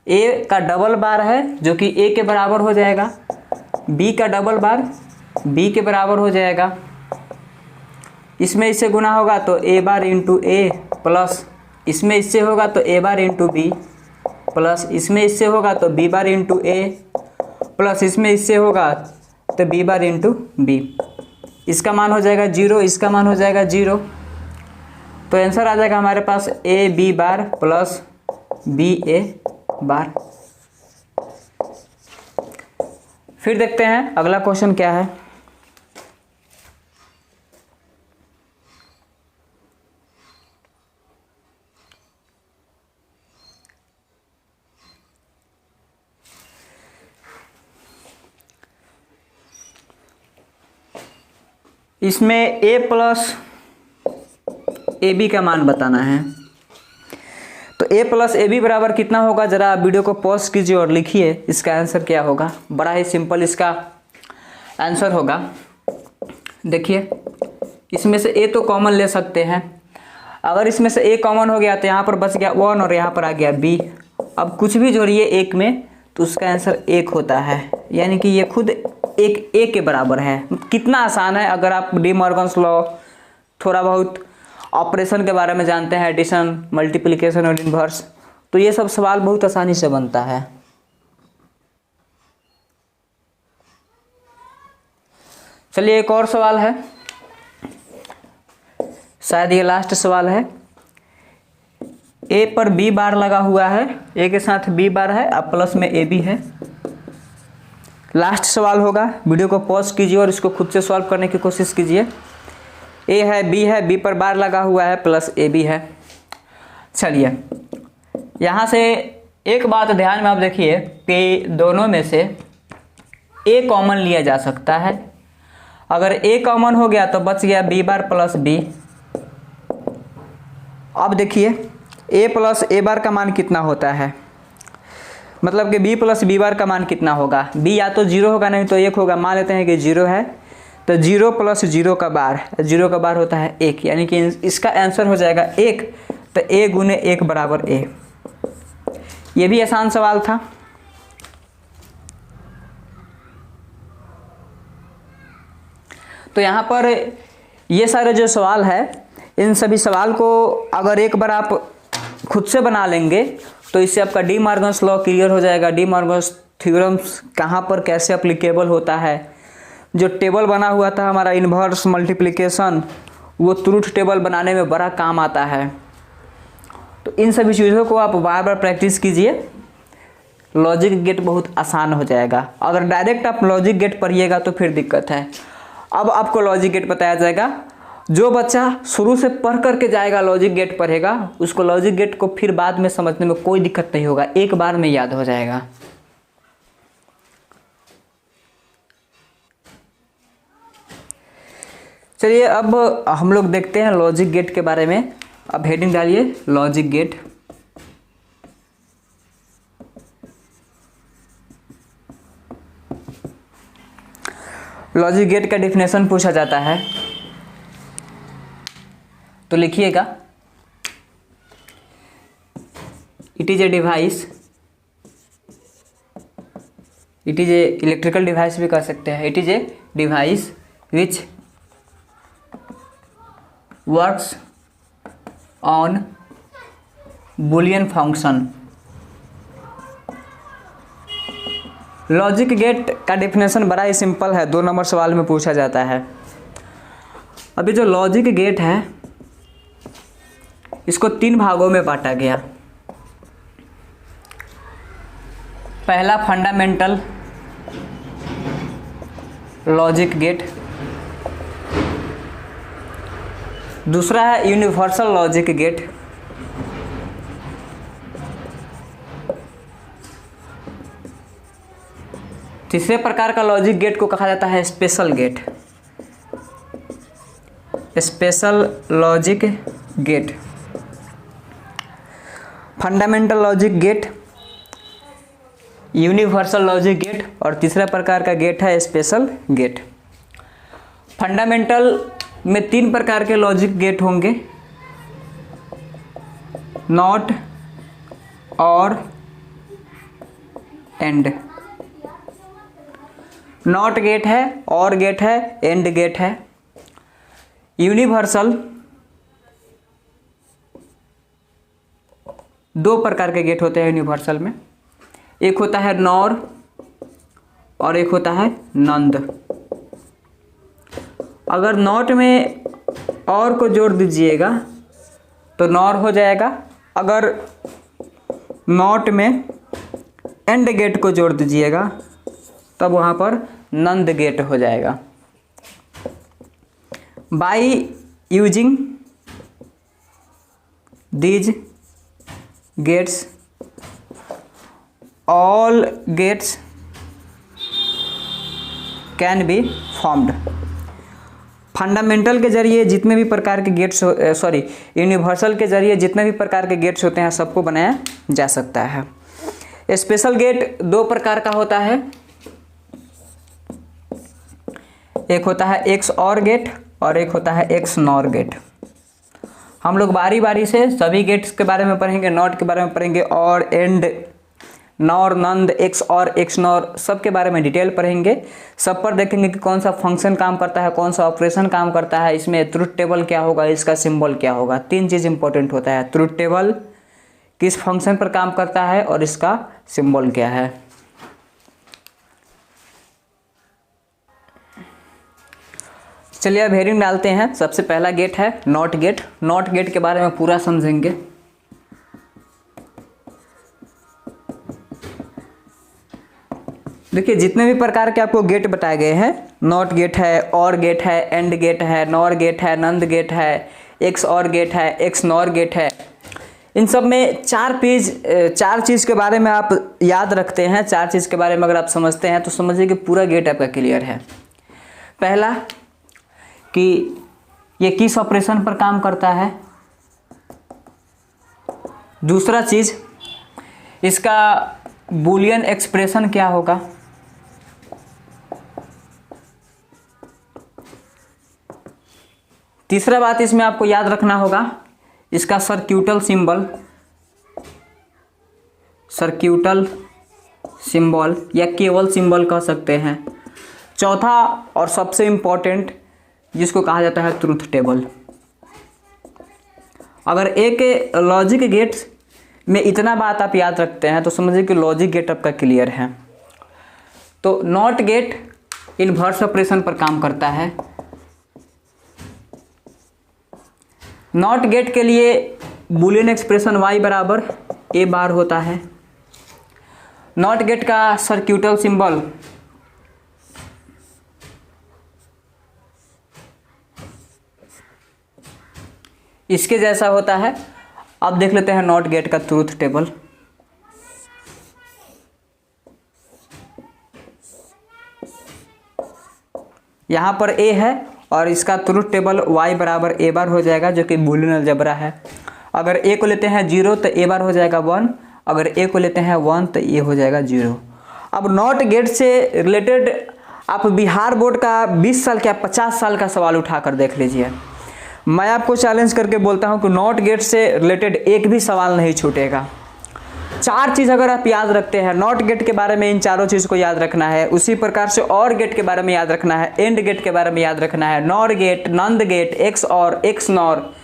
ए का डबल बार है जो कि ए के बराबर हो जाएगा, बी का डबल बार बी के बराबर हो जाएगा। इसमें इससे गुना होगा तो ए बार इंटू ए, प्लस इसमें इससे होगा तो ए बार इंटू बी, प्लस इसमें इससे होगा तो बी बार इंटू ए, प्लस इसमें इससे होगा तो बी बार इंटू बी। इसका मान हो जाएगा 0, इसका मान हो जाएगा 0। तो आंसर आ जाएगा हमारे पास A B bar plus B A bar. फिर देखते हैं अगला क्वेश्चन क्या है। इसमें a प्लस ए बी का मान बताना है। तो a प्लस ए बी बराबर कितना होगा, ज़रा वीडियो को पॉज कीजिए और लिखिए इसका आंसर क्या होगा। बड़ा ही सिंपल इसका आंसर होगा। देखिए इसमें से a तो कॉमन ले सकते हैं। अगर इसमें से a कॉमन हो गया तो यहाँ पर बच गया 1 और यहाँ पर आ गया b। अब कुछ भी जोड़िए एक में तो उसका आंसर 1 होता है, यानी कि ये खुद एक a के बराबर है। कितना आसान है। अगर आप डी मॉर्गन्स लॉ, थोड़ा बहुत ऑपरेशन के बारे में जानते हैं, एडिशन, मल्टीप्लिकेशन और इन्वर्स, तो ये सब सवाल बहुत आसानी से बनता है। चलिए एक और सवाल है, शायद ये लास्ट सवाल है। ए पर बी बार लगा हुआ है, ए के साथ बी बार है, अब प्लस में ए बी है। लास्ट सवाल होगा, वीडियो को पॉज कीजिए और इसको खुद से सॉल्व करने की कोशिश कीजिए। ए है, बी पर बार लगा हुआ है, प्लस ए बी है। चलिए यहाँ से एक बात ध्यान में आप देखिए कि दोनों में से ए कॉमन लिया जा सकता है। अगर ए कॉमन हो गया तो बच गया बी बार प्लस बी। अब देखिए ए प्लस ए बार का मान कितना होता है, मतलब कि b प्लस बी बार का मान कितना होगा। b या तो 0 होगा नहीं तो 1 होगा। मान लेते हैं कि 0 है, तो 0 प्लस 0 का बार, 0 का बार होता है 1, यानी कि इसका आंसर हो जाएगा 1। तो a गुने 1 बराबर a। ये भी आसान सवाल था। तो यहाँ पर ये सारे जो सवाल है, इन सभी सवाल को अगर एक बार आप खुद से बना लेंगे तो इससे आपका डी मॉर्गन्स लॉ क्लियर हो जाएगा। डी मॉर्गन्स थ्योरम्स कहाँ पर कैसे अप्लीकेबल होता है। जो टेबल बना हुआ था हमारा इन्वर्स मल्टीप्लिकेशन, वो ट्रूथ टेबल बनाने में बड़ा काम आता है। तो इन सभी चीज़ों को आप बार बार प्रैक्टिस कीजिए, लॉजिक गेट बहुत आसान हो जाएगा। अगर डायरेक्ट आप लॉजिक गेट पढ़िएगा तो फिर दिक्कत है। अब आपको लॉजिक गेट बताया जाएगा जो बच्चा शुरू से पढ़ करके जाएगा, लॉजिक गेट पढ़ेगा, उसको लॉजिक गेट को फिर बाद में समझने में कोई दिक्कत नहीं होगा, एक बार में याद हो जाएगा। चलिए अब हम लोग देखते हैं लॉजिक गेट के बारे में। अब हेडिंग डालिए लॉजिक गेट। लॉजिक गेट का डिफिनेशन पूछा जाता है तो लिखिएगा, it is a device, it is a electrical device भी कर सकते हैं। It is a device which works on Boolean function. Logic gate का डिफिनेशन बड़ा ही सिंपल है, 2 नंबर सवाल में पूछा जाता है। अभी जो लॉजिक गेट है इसको 3 भागों में बांटा गया। पहला फंडामेंटल लॉजिक गेट, दूसरा है यूनिवर्सल लॉजिक गेट, तीसरे प्रकार का लॉजिक गेट को कहा जाता है special gate, special logic gate. Fundamental logic gate, universal logic gate और तीसरा प्रकार का गेट है स्पेशल गेट। फंडामेंटल में 3 प्रकार के लॉजिक गेट होंगे, नॉट, और, एंड। नॉट गेट है, और गेट है, एंड गेट है। यूनिवर्सल 2 प्रकार के गेट होते हैं यूनिवर्सल में, एक होता है नॉर और एक होता है नंद। अगर नॉट में और को जोड़ दीजिएगा तो नॉर हो जाएगा, अगर नॉट में एंड गेट को जोड़ दीजिएगा तब वहाँ पर नंद गेट हो जाएगा। By using these gates all gates can be formed. Fundamental के जरिए जितने भी प्रकार के गेट्स यूनिवर्सल के जरिए जितने भी प्रकार के गेट्स होते हैं सबको बनाया जा सकता है। स्पेशल गेट 2 प्रकार का होता है, एक होता है एक्स और गेट और एक होता है एक्स नॉर गेट। हम लोग बारी बारी से सभी गेट्स के बारे में पढ़ेंगे, नॉट के बारे में पढ़ेंगे और एंड, नॉर, नंद, एक्स और एक्स नॉर सब के बारे में डिटेल पढ़ेंगे। सब पर देखेंगे कि कौन सा फंक्शन काम करता है, कौन सा ऑपरेशन काम करता है, इसमें ट्रुथ टेबल क्या होगा, इसका सिंबल क्या होगा। 3 चीज़ इंपॉर्टेंट होता है, ट्रुथ टेबल किस फंक्शन पर काम करता है और इसका सिंबल क्या है। चलिए अब हेडिंग डालते हैं। सबसे पहला गेट है नॉट गेट। नॉट गेट के बारे में पूरा समझेंगे। देखिए जितने भी प्रकार के आपको गेट बताए गए हैं, नॉट गेट है, और गेट है, एंड गेट है, नॉर गेट है, नंद गेट है, एक्स और गेट है, एक्स नॉर गेट है, इन सब में 4 चीज़ के बारे में आप याद रखते हैं, 4 चीज़ के बारे में अगर आप समझते हैं तो समझिए कि पूरा गेट आपका क्लियर है। पहला कि ये किस ऑपरेशन पर काम करता है, दूसरा चीज़ इसका बूलियन एक्सप्रेशन क्या होगा, तीसरा बात इसमें आपको याद रखना होगा इसका सर्क्यूटल सिंबल या केवल सिंबल कह सकते हैं। चौथा और सबसे इम्पोर्टेंट जिसको कहा जाता है ट्रुथ टेबल। अगर एक लॉजिक गेट में इतना बात आप याद रखते हैं तो समझिए कि लॉजिक गेट आपका क्लियर है। तो नॉट गेट इन्वर्स ऑपरेशन पर काम करता है। नॉट गेट के लिए बूलियन एक्सप्रेशन y बराबर a बार होता है। नॉट गेट का सर्क्यूटल सिंबल इसके जैसा होता है। अब देख लेते हैं नॉट गेट का ट्रूथ टेबल। यहाँ पर ए है और इसका ट्रूथ टेबल y बराबर a बार हो जाएगा, जो कि बूलियन अलजेब्रा है। अगर a को लेते हैं 0 तो a बार हो जाएगा 1, अगर a को लेते हैं 1 तो a हो जाएगा 0। अब नॉट गेट से रिलेटेड आप बिहार बोर्ड का 20 साल क्या 50 साल का सवाल उठाकर देख लीजिए। मैं आपको चैलेंज करके बोलता हूँ कि नॉट गेट से रिलेटेड एक भी सवाल नहीं छूटेगा। 4 चीज़ अगर आप याद रखते हैं, नॉट गेट के बारे में इन चारों चीज़ को याद रखना है, उसी प्रकार से और गेट के बारे में याद रखना है, एंड गेट के बारे में याद रखना है, नॉर गेट, नंद गेट, एक्स और एक्स नॉर।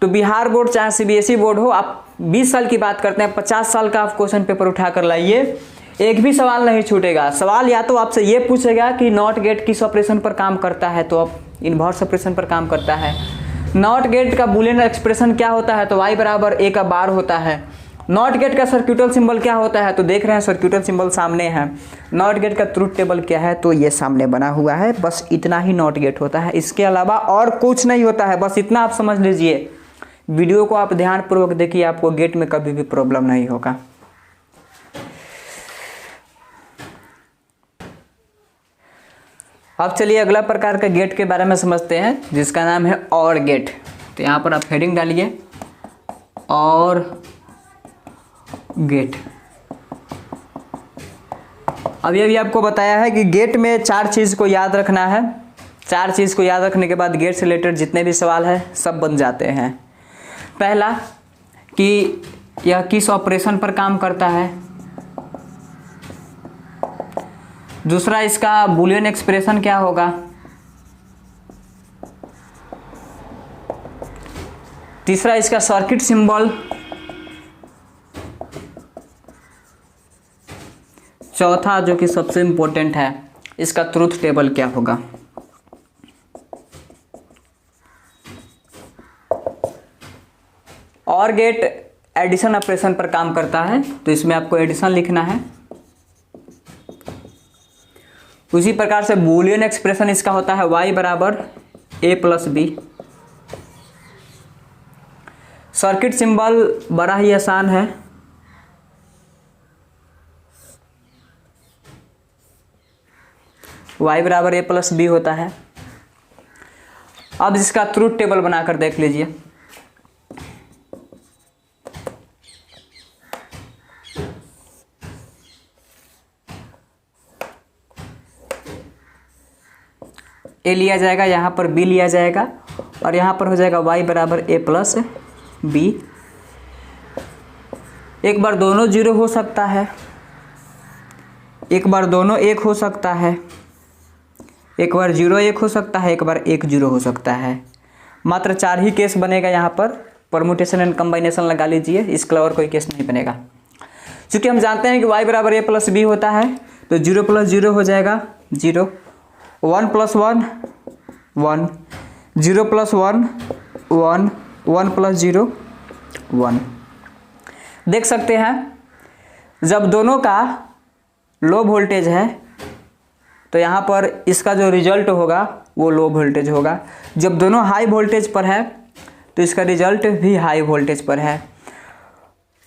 तो बिहार बोर्ड चाहे सीबीएसई बोर्ड हो, आप 20 साल की बात करते हैं, 50 साल का आप क्वेश्चन पेपर उठा कर लाइए, एक भी सवाल नहीं छूटेगा। सवाल या तो आपसे ये पूछेगा कि नॉट गेट किस ऑपरेशन पर काम करता है, तो अब इन्वर्स ऑपरेशन पर काम करता है। नॉट गेट का बूलियन एक्सप्रेशन क्या होता है, तो y बराबर a का बार होता है। नॉट गेट का सर्क्यूटल सिंबल क्या होता है, तो देख रहे हैं सर्क्यूटल सिंबल सामने है। नॉट गेट का ट्रूथ टेबल क्या है, तो ये सामने बना हुआ है। बस इतना ही नॉट गेट होता है, इसके अलावा और कुछ नहीं होता है। बस इतना आप समझ लीजिए। वीडियो को आप ध्यानपूर्वक देखिए, आपको गेट में कभी भी प्रॉब्लम नहीं होगा। अब चलिए अगला प्रकार का गेट के बारे में समझते हैं, जिसका नाम है और गेट। तो यहाँ पर आप हेडिंग डालिए और गेट। अभी अभी आपको बताया है कि गेट में 4 चीज़ को याद रखना है। 4 चीज़ को याद रखने के बाद गेट से रिलेटेड जितने भी सवाल है सब बन जाते हैं। पहला कि यह किस ऑपरेशन पर काम करता है। दूसरा, इसका बूलियन एक्सप्रेशन क्या होगा। तीसरा, इसका सर्किट सिंबल। चौथा, जो कि सबसे इंपॉर्टेंट है, इसका ट्रूथ टेबल क्या होगा। और गेट एडिशन ऑपरेशन पर काम करता है, तो इसमें आपको एडिशन लिखना है। उसी प्रकार से बूलियन एक्सप्रेशन इसका होता है y बराबर a plus B. Circuit symbol बड़ा ही आसान है, y बराबर a प्लस बी होता है। अब इसका ट्रूथ टेबल बनाकर देख लीजिए। a लिया जाएगा, यहाँ पर b लिया जाएगा और यहाँ पर हो जाएगा y बराबर a प्लस बी। एक बार दोनों 0 हो सकता है, एक बार दोनों 1 हो सकता है, एक बार 0 1 हो सकता है, एक बार 1 0 हो सकता है। मात्र 4 ही केस बनेगा यहाँ पर। परमुटेशन एंड कम्बाइनेशन लगा लीजिए, इसके और कोई केस नहीं बनेगा। चूँकि हम जानते हैं कि y बराबर a प्लस बी होता है, तो 0 प्लस 0 हो जाएगा 0, 1 प्लस 1 1, 0 प्लस 1 1, 1 प्लस 0 1। देख सकते हैं जब दोनों का लो वोल्टेज है तो यहाँ पर इसका जो रिजल्ट होगा वो लो वोल्टेज होगा। जब दोनों हाई वोल्टेज पर है तो इसका रिजल्ट भी हाई वोल्टेज पर है।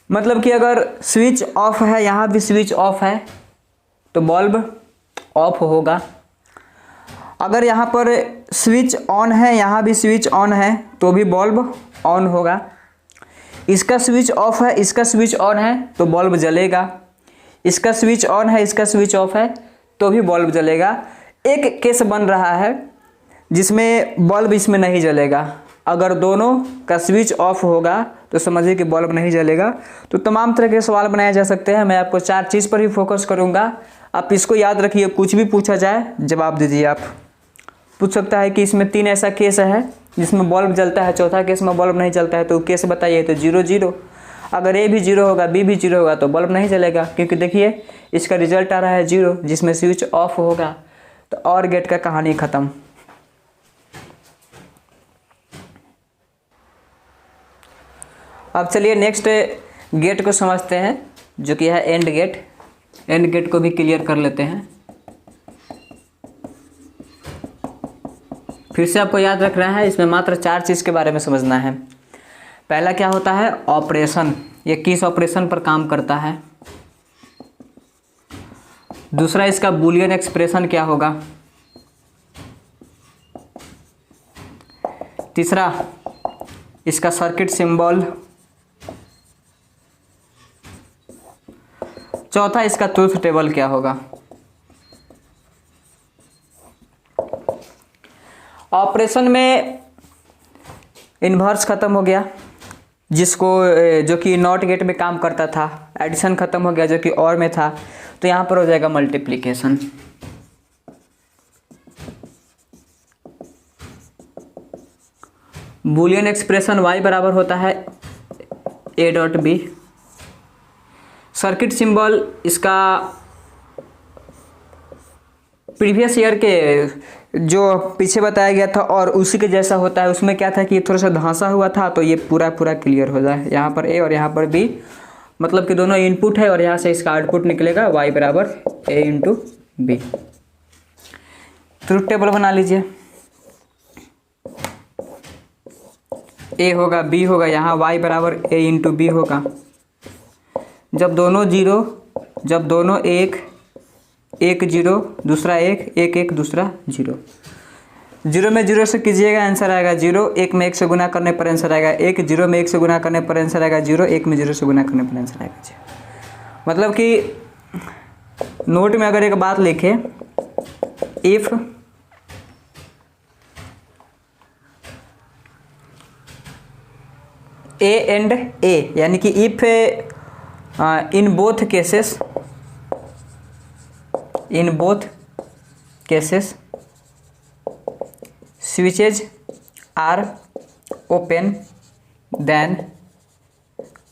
मतलब कि अगर स्विच ऑफ है, यहाँ भी स्विच ऑफ है, तो बल्ब ऑफ होगा। अगर यहाँ पर स्विच ऑन है, यहाँ भी स्विच ऑन है, तो भी बल्ब ऑन होगा। इसका स्विच ऑफ है, इसका स्विच ऑन है, तो बल्ब जलेगा। इसका स्विच ऑन है, इसका स्विच ऑफ है, तो भी बल्ब जलेगा। एक केस बन रहा है जिसमें बल्ब इसमें नहीं जलेगा। अगर दोनों का स्विच ऑफ होगा तो समझिए कि बल्ब नहीं जलेगा। तो तमाम तरह के सवाल बनाए जा सकते हैं। मैं आपको 4 चीज़ पर ही फोकस करूंगा। आप इसको याद रखिए, कुछ भी पूछा जाए जवाब दीजिए। आप पूछ सकता है कि इसमें 3 ऐसा केस है जिसमें बल्ब जलता है, चौथा केस में बल्ब नहीं जलता है, तो केस बताइए। तो 0 0। अगर ए भी 0 होगा, बी भी 0 होगा, तो बल्ब नहीं जलेगा, क्योंकि देखिए इसका रिजल्ट आ रहा है 0, जिसमें स्विच ऑफ होगा। तो और गेट का कहानी ख़त्म। अब चलिए नेक्स्ट गेट को समझते हैं, जो कि है एंड गेट। एंड गेट को भी क्लियर कर लेते हैं। फिर से आपको याद रखना है, इसमें मात्र 4 चीज़ के बारे में समझना है। पहला क्या होता है, ऑपरेशन, ये किस ऑपरेशन पर काम करता है। दूसरा, इसका बूलियन एक्सप्रेशन क्या होगा। तीसरा, इसका सर्किट सिंबल। चौथा, इसका ट्रूथ टेबल क्या होगा। ऑपरेशन में इन्वर्स खत्म हो गया, जो कि नॉट गेट में काम करता था। एडिशन खत्म हो गया, जो कि और में था। तो यहाँ पर हो जाएगा मल्टीप्लिकेशन। बूलियन एक्सप्रेशन y बराबर होता है a dot B. Circuit symbol इसका प्रीवियस ईयर के जो पीछे बताया गया था और उसी के जैसा होता है। उसमें क्या था कि ये थोड़ा सा धंसा हुआ था, तो ये पूरा क्लियर हो जाए। यहाँ पर a और यहाँ पर b, मतलब कि दोनों इनपुट है और यहाँ से इसका आउटपुट निकलेगा y बराबर a into B. Truth table बना लीजिए। a होगा, b होगा, यहाँ y बराबर a इंटू बी होगा। जब दोनों जीरो, जब दोनों एक, एक जीरो, दूसरा एक, एक एक, दूसरा जीरो। जीरो में जीरो से कीजिएगा, आंसर आएगा जीरो। एक में एक से गुना करने पर आंसर आएगा एक। जीरो में एक से गुना करने पर आंसर आएगा जीरो। एक में जीरो से गुना करने पर आंसर आएगा जीरो। मतलब कि नोट में अगर एक बात लिखे, इफ ए एंड ए, यानी कि if in both cases switches are open, then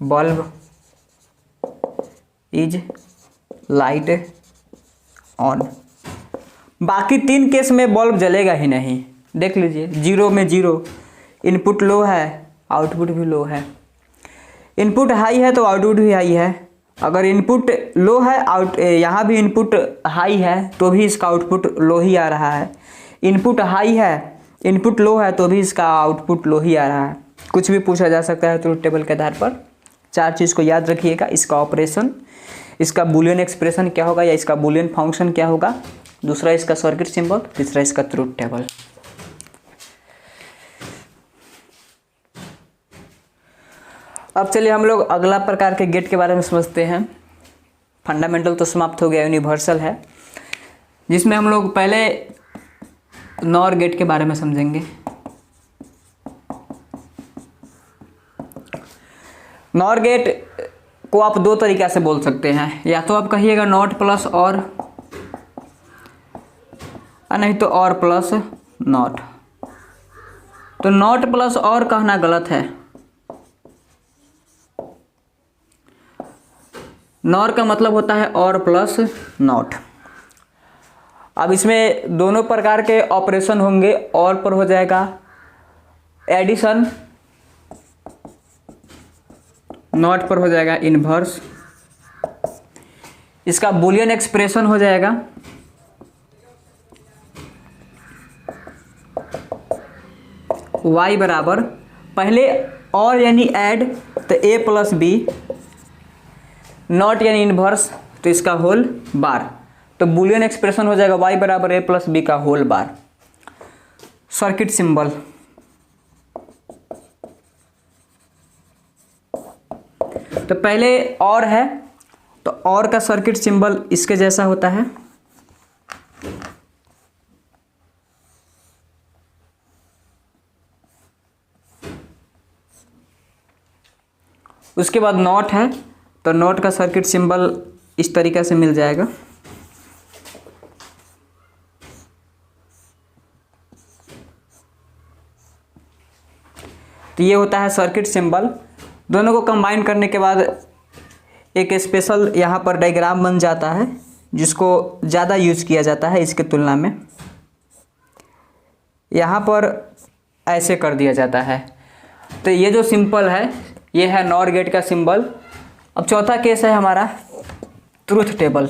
bulb is light on। बाकी 3 केस में बल्ब जलेगा ही नहीं। देख लीजिए, जीरो में जीरो, इनपुट लो है, आउटपुट भी लो है। इनपुट हाई है तो आउटपुट भी हाई है। अगर इनपुट लो है, यहाँ भी इनपुट हाई है तो भी इसका आउटपुट लो ही आ रहा है। इनपुट हाई है, इनपुट लो है तो भी इसका आउटपुट लो ही आ रहा है। कुछ भी पूछा जा सकता है ट्रूथ टेबल के आधार पर। 4 चीज़ को याद रखिएगा, इसका ऑपरेशन, इसका बूलियन एक्सप्रेशन क्या होगा या इसका बूलियन फंक्शन क्या होगा, दूसरा इसका सर्किट सिंबल, तीसरा इसका ट्रूथ टेबल। अब चलिए हम लोग अगला प्रकार के गेट के बारे में समझते हैं। फंडामेंटल तो समाप्त हो गया, यूनिवर्सल है, जिसमें हम लोग पहले नॉर गेट के बारे में समझेंगे। नॉर गेट को आप 2 तरीक़ा से बोल सकते हैं, या तो आप कहिएगा नॉट प्लस और नहीं तो और प्लस नॉट। तो नॉट प्लस और कहना गलत है। नॉर का मतलब होता है और प्लस नॉट। अब इसमें दोनों प्रकार के ऑपरेशन होंगे। और पर हो जाएगा एडिशन, नॉट पर हो जाएगा इन्वर्स। इसका बूलियन एक्सप्रेशन हो जाएगा y बराबर, पहले और यानी ऐड तो a प्लस बी, नॉट यानी इन्वर्स तो इसका होल बार। तो बूलियन एक्सप्रेशन हो जाएगा y बराबर a प्लस बी का होल बार। सर्किट सिंबल, तो पहले और है तो और का सर्किट सिंबल इसके जैसा होता है। उसके बाद नॉट है तो नॉट का सर्किट सिंबल इस तरीके से मिल जाएगा। तो ये होता है सर्किट सिंबल। दोनों को कंबाइन करने के बाद एक स्पेशल यहाँ पर डायग्राम बन जाता है, जिसको ज़्यादा यूज किया जाता है इसके तुलना में। यहाँ पर ऐसे कर दिया जाता है। तो ये जो सिंपल है ये है नॉर गेट का सिंबल। अब चौथा केस है हमारा ट्रूथ टेबल।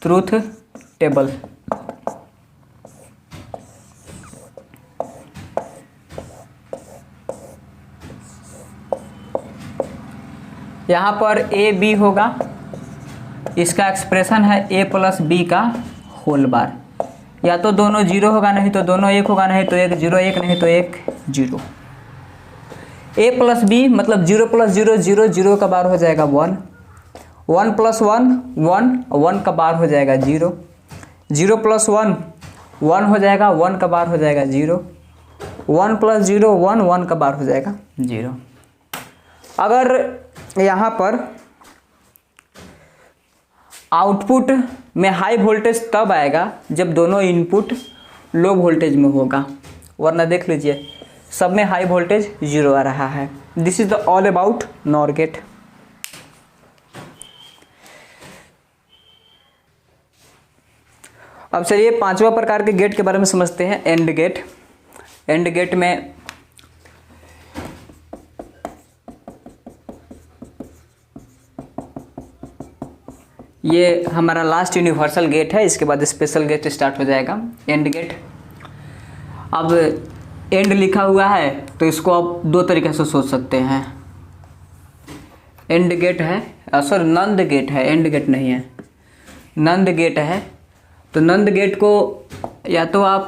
ट्रूथ टेबल यहाँ पर ए बी होगा, इसका एक्सप्रेशन है ए प्लस बी का होल बार। या तो दोनों जीरो होगा, नहीं तो दोनों एक होगा, नहीं तो एक जीरो एक, नहीं तो एक जीरो। ए प्लस बी मतलब zero plus zero zero, zero का बार हो जाएगा one, one plus one one, one का बार हो जाएगा zero, zero plus one one हो जाएगा, वन का बार हो जाएगा zero, one plus zero one, one का बार हो जाएगा जीरो। अगर यहाँ पर आउटपुट में हाई वोल्टेज तब आएगा जब दोनों इनपुट लो वोल्टेज में होगा, वरना देख लीजिए सब में हाई वोल्टेज जीरो आ रहा है। This is the all about NOR gate. अब चलिए पांचवा प्रकार के गेट के बारे में समझते हैं, एंड गेट। एंड गेट में ये हमारा लास्ट यूनिवर्सल गेट है, इसके बाद स्पेशल गेट स्टार्ट हो जाएगा। एंड गेट, अब एंड लिखा हुआ है तो इसको आप दो तरीके से सोच सकते हैं। एंड गेट है, सॉरी नंद गेट है, एंड गेट नहीं है, नंद गेट है। तो नंद गेट को या तो आप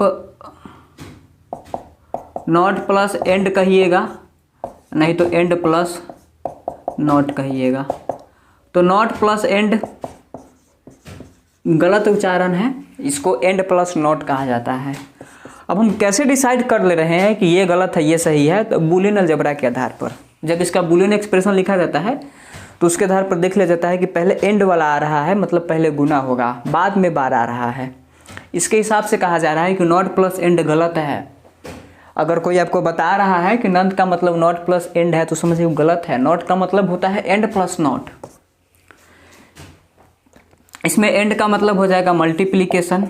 नॉट प्लस एंड कहिएगा, नहीं तो एंड प्लस नॉट कहिएगा। तो नॉट प्लस एंड गलत उच्चारण है, इसको एंड प्लस नॉट कहा जाता है। अब हम कैसे डिसाइड कर ले रहे हैं कि ये गलत है ये सही है? तो बूलियन अलजेब्रा के आधार पर, जब इसका बूलियन एक्सप्रेशन लिखा जाता है तो उसके आधार पर देख लिया जाता है कि पहले एंड वाला आ रहा है, मतलब पहले गुना होगा, बाद में बार आ रहा है। इसके हिसाब से कहा जा रहा है कि नॉट प्लस एंड गलत है। अगर कोई आपको बता रहा है कि नंद का मतलब नॉट प्लस एंड है तो समझिए वो गलत है। नॉट का मतलब होता है एंड प्लस नॉट। इसमें एंड का मतलब हो जाएगा मल्टीप्लिकेशन,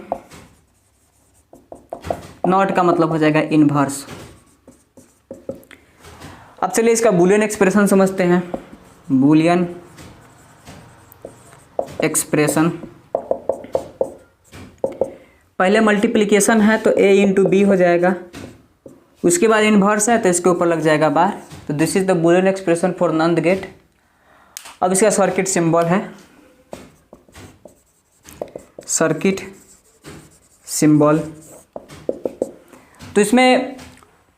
नॉट का मतलब हो जाएगा इनवर्स। अब चलिए इसका बूलियन एक्सप्रेशन समझते हैं। बूलियन एक्सप्रेशन, पहले मल्टीप्लिकेशन है तो a इंटू बी हो जाएगा, उसके बाद इनवर्स है तो इसके ऊपर लग जाएगा बार। तो this is the Boolean expression for NAND gate. अब इसका सर्किट सिंबल है, सर्किट सिंबल। तो इसमें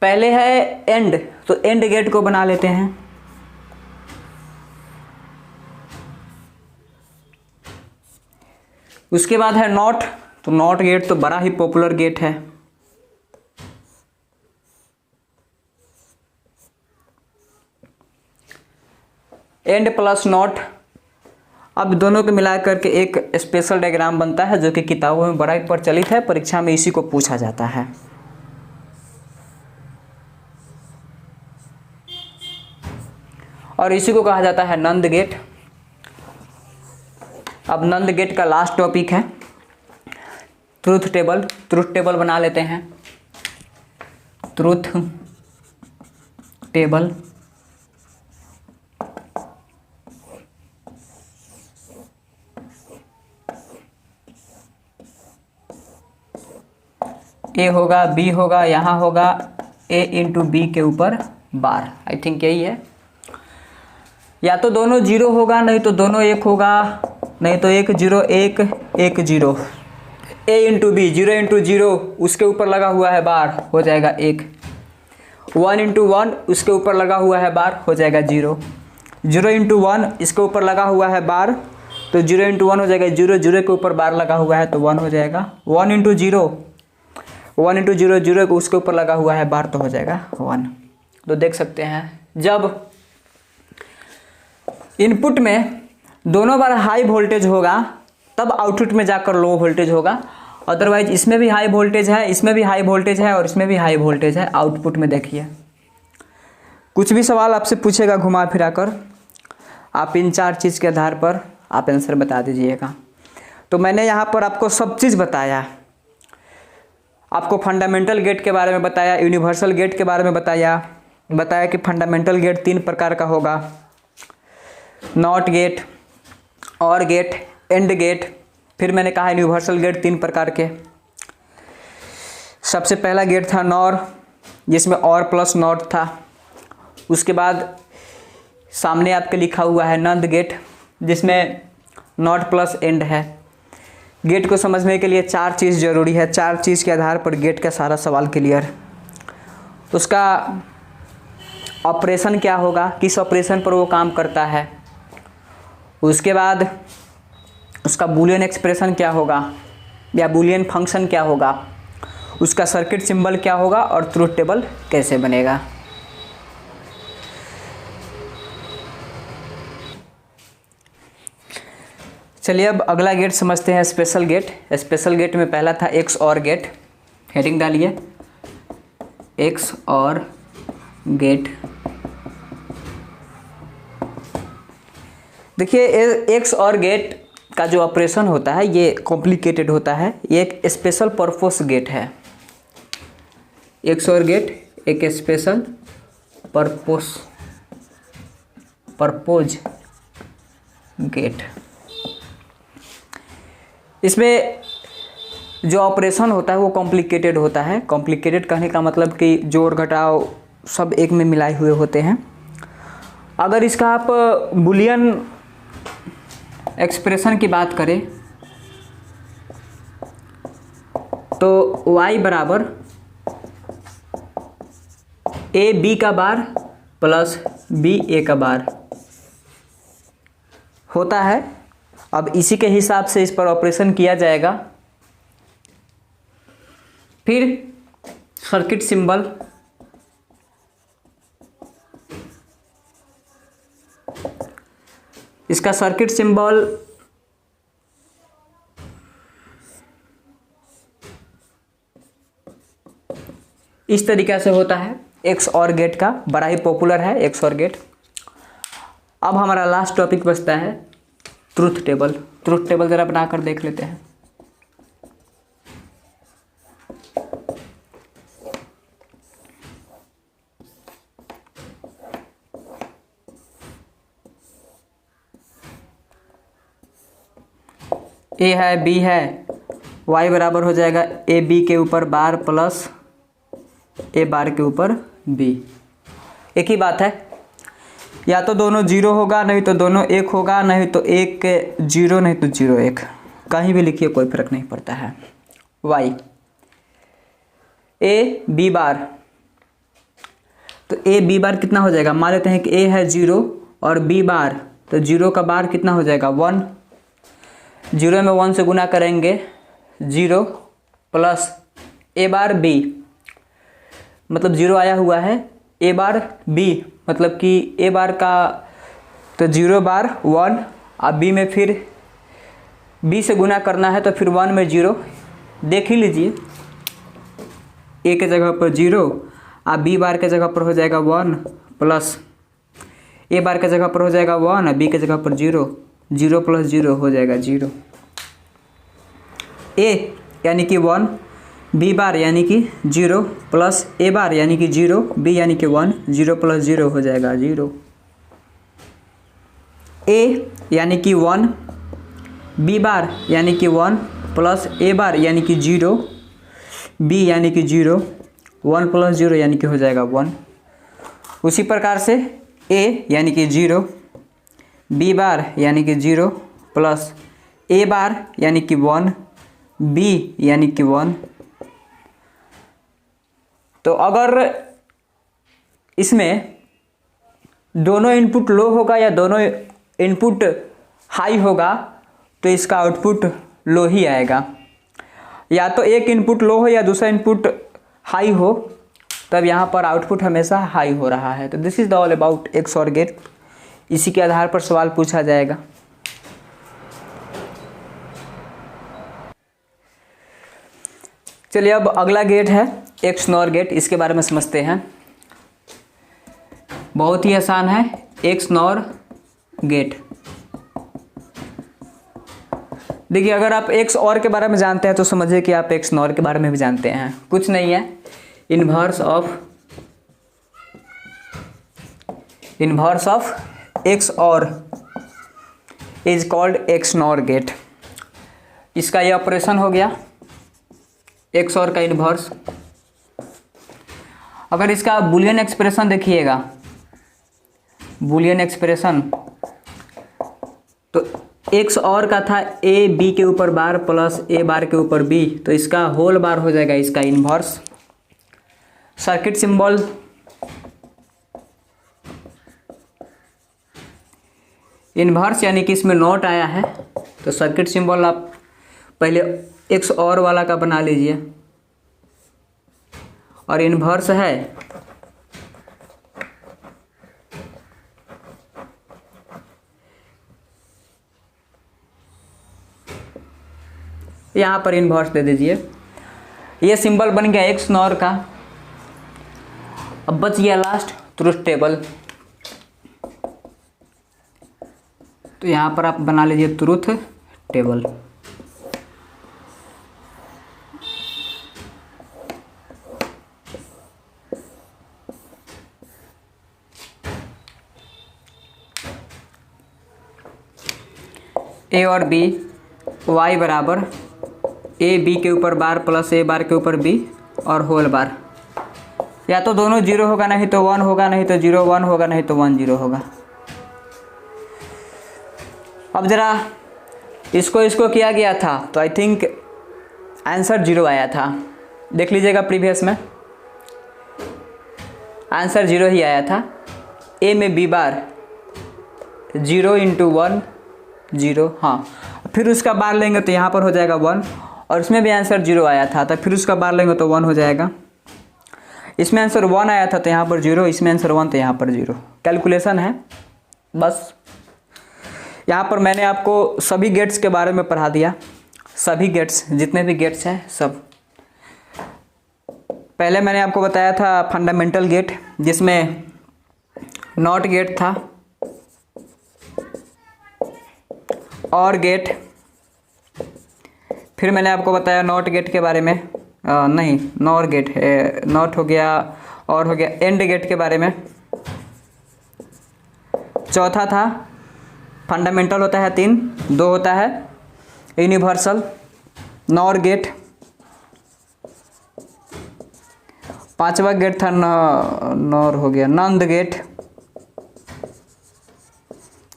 पहले है एंड, तो एंड गेट को बना लेते हैं। उसके बाद है नॉट, तो नॉट गेट तो बड़ा ही पॉपुलर गेट है। एंड प्लस नॉट, अब दोनों को मिला करके एक स्पेशल डायग्राम बनता है जो कि किताबों में बड़ा ही प्रचलित है, परीक्षा में इसी को पूछा जाता है। और इसी को कहा जाता है नंद गेट। अब नंद गेट का लास्ट टॉपिक है ट्रूथ टेबल। ट्रूथ टेबल बना लेते हैं। ट्रूथ टेबल, ए होगा, बी होगा, यहाँ होगा ए इंटू बी के ऊपर बार, आई थिंक यही है। या तो दोनों जीरो होगा, नहीं तो दोनों एक होगा, नहीं तो एक जीरो एक, एक zero. A into B, zero into zero, उसके ऊपर लगा हुआ है बार, हो जाएगा एक। वन इंटू वन, उसके ऊपर लगा हुआ है बार, हो जाएगा जीरो। जीरो इंटू वन, इसके ऊपर लगा हुआ है बार, तो जीरो इंटू वन हो जाएगा जीरो, जीरो के ऊपर बार लगा हुआ है तो वन हो जाएगा। One into zero, one into zero, zero को उसके ऊपर लगा हुआ है बार तो हो जाएगा वन। तो देख सकते हैं जब इनपुट में दोनों बार हाई वोल्टेज होगा तब आउटपुट में जाकर लो वोल्टेज होगा। अदरवाइज इसमें भी हाई वोल्टेज है, इसमें भी हाई वोल्टेज है और इसमें भी हाई वोल्टेज है। आउटपुट में देखिए कुछ भी सवाल आपसे पूछेगा घुमा फिरा कर, आप इन चार चीज़ के आधार पर आप आंसर बता दीजिएगा। तो मैंने यहाँ पर आपको सब चीज़ बताया, आपको फंडामेंटल गेट के बारे में बताया, यूनिवर्सल गेट के बारे में बताया कि फंडामेंटल गेट तीन प्रकार का होगा, नॉट गेट, और गेट, एंड गेट। फिर मैंने कहा यूनिवर्सल गेट तीन प्रकार के। सबसे पहला गेट था नॉर, जिसमें और प्लस नॉट था। उसके बाद सामने आपके लिखा हुआ है नंद गेट, जिसमें नॉट प्लस एंड है। गेट को समझने के लिए 4 चीज़ जरूरी है, 4 चीज़ के आधार पर गेट का सारा सवाल क्लियर। उसका ऑपरेशन क्या होगा, किस ऑपरेशन पर वो काम करता है, उसके बाद उसका बूलियन एक्सप्रेशन क्या होगा या बूलियन फंक्शन क्या होगा, उसका सर्किट सिंबल क्या होगा और ट्रुथ टेबल कैसे बनेगा। चलिए अब अगला गेट समझते हैं, स्पेशल गेट। स्पेशल गेट में पहला था एक्स और गेट। हेडिंग डालिए, एक्स और गेट। देखिए एक्स और गेट का जो ऑपरेशन होता है ये कॉम्प्लिकेटेड होता है, ये एक स्पेशल पर्पस गेट है। एक्स और गेट एक स्पेशल पर्पस गेट। इसमें जो ऑपरेशन होता है वो कॉम्प्लिकेटेड होता है। कॉम्प्लिकेटेड कहने का मतलब कि जोड़ घटाव सब एक में मिलाए हुए होते हैं। अगर इसका आप बुलियन एक्सप्रेशन की बात करें तो y बराबर ए बी का बार प्लस बी ए का बार होता है। अब इसी के हिसाब से इस पर ऑपरेशन किया जाएगा। फिर सर्किट सिंबल, इसका सर्किट सिंबल इस तरीके से होता है। एक्स और गेट का बड़ा ही पॉपुलर है एक्स और गेट। अब हमारा लास्ट टॉपिक बचता है ट्रुथ टेबल। ट्रुथ टेबल जरा बनाकर देख लेते हैं। ए है, बी है, y बराबर हो जाएगा ए बी के ऊपर बार प्लस ए बार के ऊपर बी। एक ही बात है, या तो दोनों 0 होगा, नहीं तो दोनों 1 होगा, नहीं तो 1 0, नहीं तो 0 1, कहीं भी लिखिए कोई फर्क नहीं पड़ता है। y ए बी बार, तो ए बी बार कितना हो जाएगा, मान लेते हैं कि ए है 0 और बी बार, तो 0 का बार कितना हो जाएगा 1। 0 में 1 से गुना करेंगे 0 प्लस ए बार बी, मतलब 0 आया हुआ है, ए बार बी मतलब कि ए बार का तो 0 बार 1, अब बी में फिर बी से गुना करना है तो फिर 1 में 0, देख ही लीजिए ए के जगह पर 0, अब बी बार के जगह पर हो जाएगा 1 प्लस ए बार के जगह पर हो जाएगा 1 और बी के जगह पर 0, 0 प्लस 0 हो जाएगा 0। ए यानी कि 1, बी बार यानी कि 0 प्लस ए बार यानी कि 0, बी यानी कि 1, 0 प्लस 0 हो जाएगा 0। ए यानी कि 1, बी बार यानी कि 1 प्लस ए बार यानी कि 0, बी यानी कि 0, 1 प्लस 0 यानी कि हो जाएगा 1। उसी प्रकार से ए यानी कि 0, बी बार यानी कि 0 प्लस ए बार यानी कि 1, बी यानी कि 1। तो अगर इसमें दोनों इनपुट लो होगा या दोनों इनपुट हाई होगा तो इसका आउटपुट लो ही आएगा। या तो एक इनपुट लो हो या दूसरा इनपुट हाई हो, तब यहाँ पर आउटपुट हमेशा हाई हो रहा है। तो this is the all about x और गेट। इसी के आधार पर सवाल पूछा जाएगा। चलिए अब अगला गेट है एक्स नॉर गेट, इसके बारे में समझते हैं। बहुत ही आसान है एक्स नॉर गेट। देखिए अगर आप एक्स और के बारे में जानते हैं तो समझिए कि आप एक्स नॉर के बारे में भी जानते हैं। कुछ नहीं है, inverse of XOR is called XNOR gate. इसका ये ऑपरेशन हो गया एक्स और का इन्वर्स। अगर इसका बुलियन एक्सप्रेशन देखिएगा, बूलियन एक्सप्रेशन, तो एक्स और का था ए बी के ऊपर बार प्लस ए बार के ऊपर बी, तो इसका होल बार हो जाएगा इसका इन्वर्स। सर्किट सिंबल इन्वर्स यानी कि इसमें नॉट आया है, तो सर्किट सिंबल आप पहले एक्स और वाला का बना लीजिए, और इन्वर्स है यहाँ पर इन्वर्स दे दीजिए। ये सिंबल बन गया एक्स नॉर का। अब बच गया लास्ट ट्रुथ टेबल, तो यहाँ पर आप बना लीजिए ट्रुथ टेबल। ए और बी, वाई बराबर ए बी के ऊपर बार प्लस ए बार के ऊपर बी और होल बार, या तो दोनों जीरो होगा, नहीं तो 1 होगा, नहीं तो 0 1 होगा, नहीं तो 1 0 होगा। अब ज़रा इसको किया गया था तो आई थिंक आंसर 0 आया था। देख लीजिएगा प्रीवियस में आंसर 0 ही आया था। ए में बी बार 0 × 1 0, हाँ, फिर उसका बार लेंगे तो यहाँ पर हो जाएगा 1, और इसमें भी आंसर 0 आया था, तो फिर उसका बार लेंगे तो 1 हो जाएगा। इसमें आंसर 1 आया था तो यहाँ पर 0, इसमें आंसर 1 तो यहाँ पर 0। कैलकुलेशन है बस। यहाँ पर मैंने आपको सभी गेट्स के बारे में पढ़ा दिया, सभी गेट्स, जितने भी गेट्स हैं सब। पहले मैंने आपको बताया था फंडामेंटल गेट, जिसमें नॉट गेट था, और गेट, फिर मैंने आपको बताया नॉट गेट के बारे में, नहीं नॉर गेट है, नॉट हो गया और हो गया एंड गेट के बारे में। चौथा था फंडामेंटल होता है 3, 2 होता है यूनिवर्सल, नॉर गेट। पांचवा गेट था नॉर हो गया नंद गेट।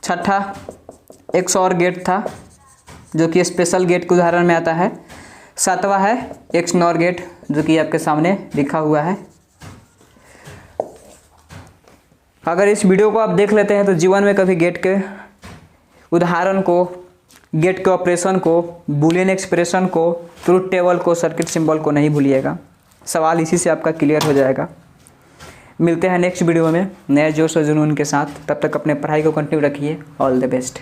छठा एक्स और गेट था, जो कि स्पेशल गेट के उदाहरण में आता है। सातवां है एक्स नॉर गेट, जो कि आपके सामने लिखा हुआ है। अगर इस वीडियो को आप देख लेते हैं तो जीवन में कभी गेट के उदाहरण को, गेट के ऑपरेशन को, बूलियन एक्सप्रेशन को, ट्रुथ टेबल को, सर्किट सिंबल को नहीं भूलिएगा। सवाल इसी से आपका क्लियर हो जाएगा। मिलते हैं नेक्स्ट वीडियो में नए जोश और जुनून के साथ। तब तक अपने पढ़ाई को कंटिन्यू रखिए। All the best.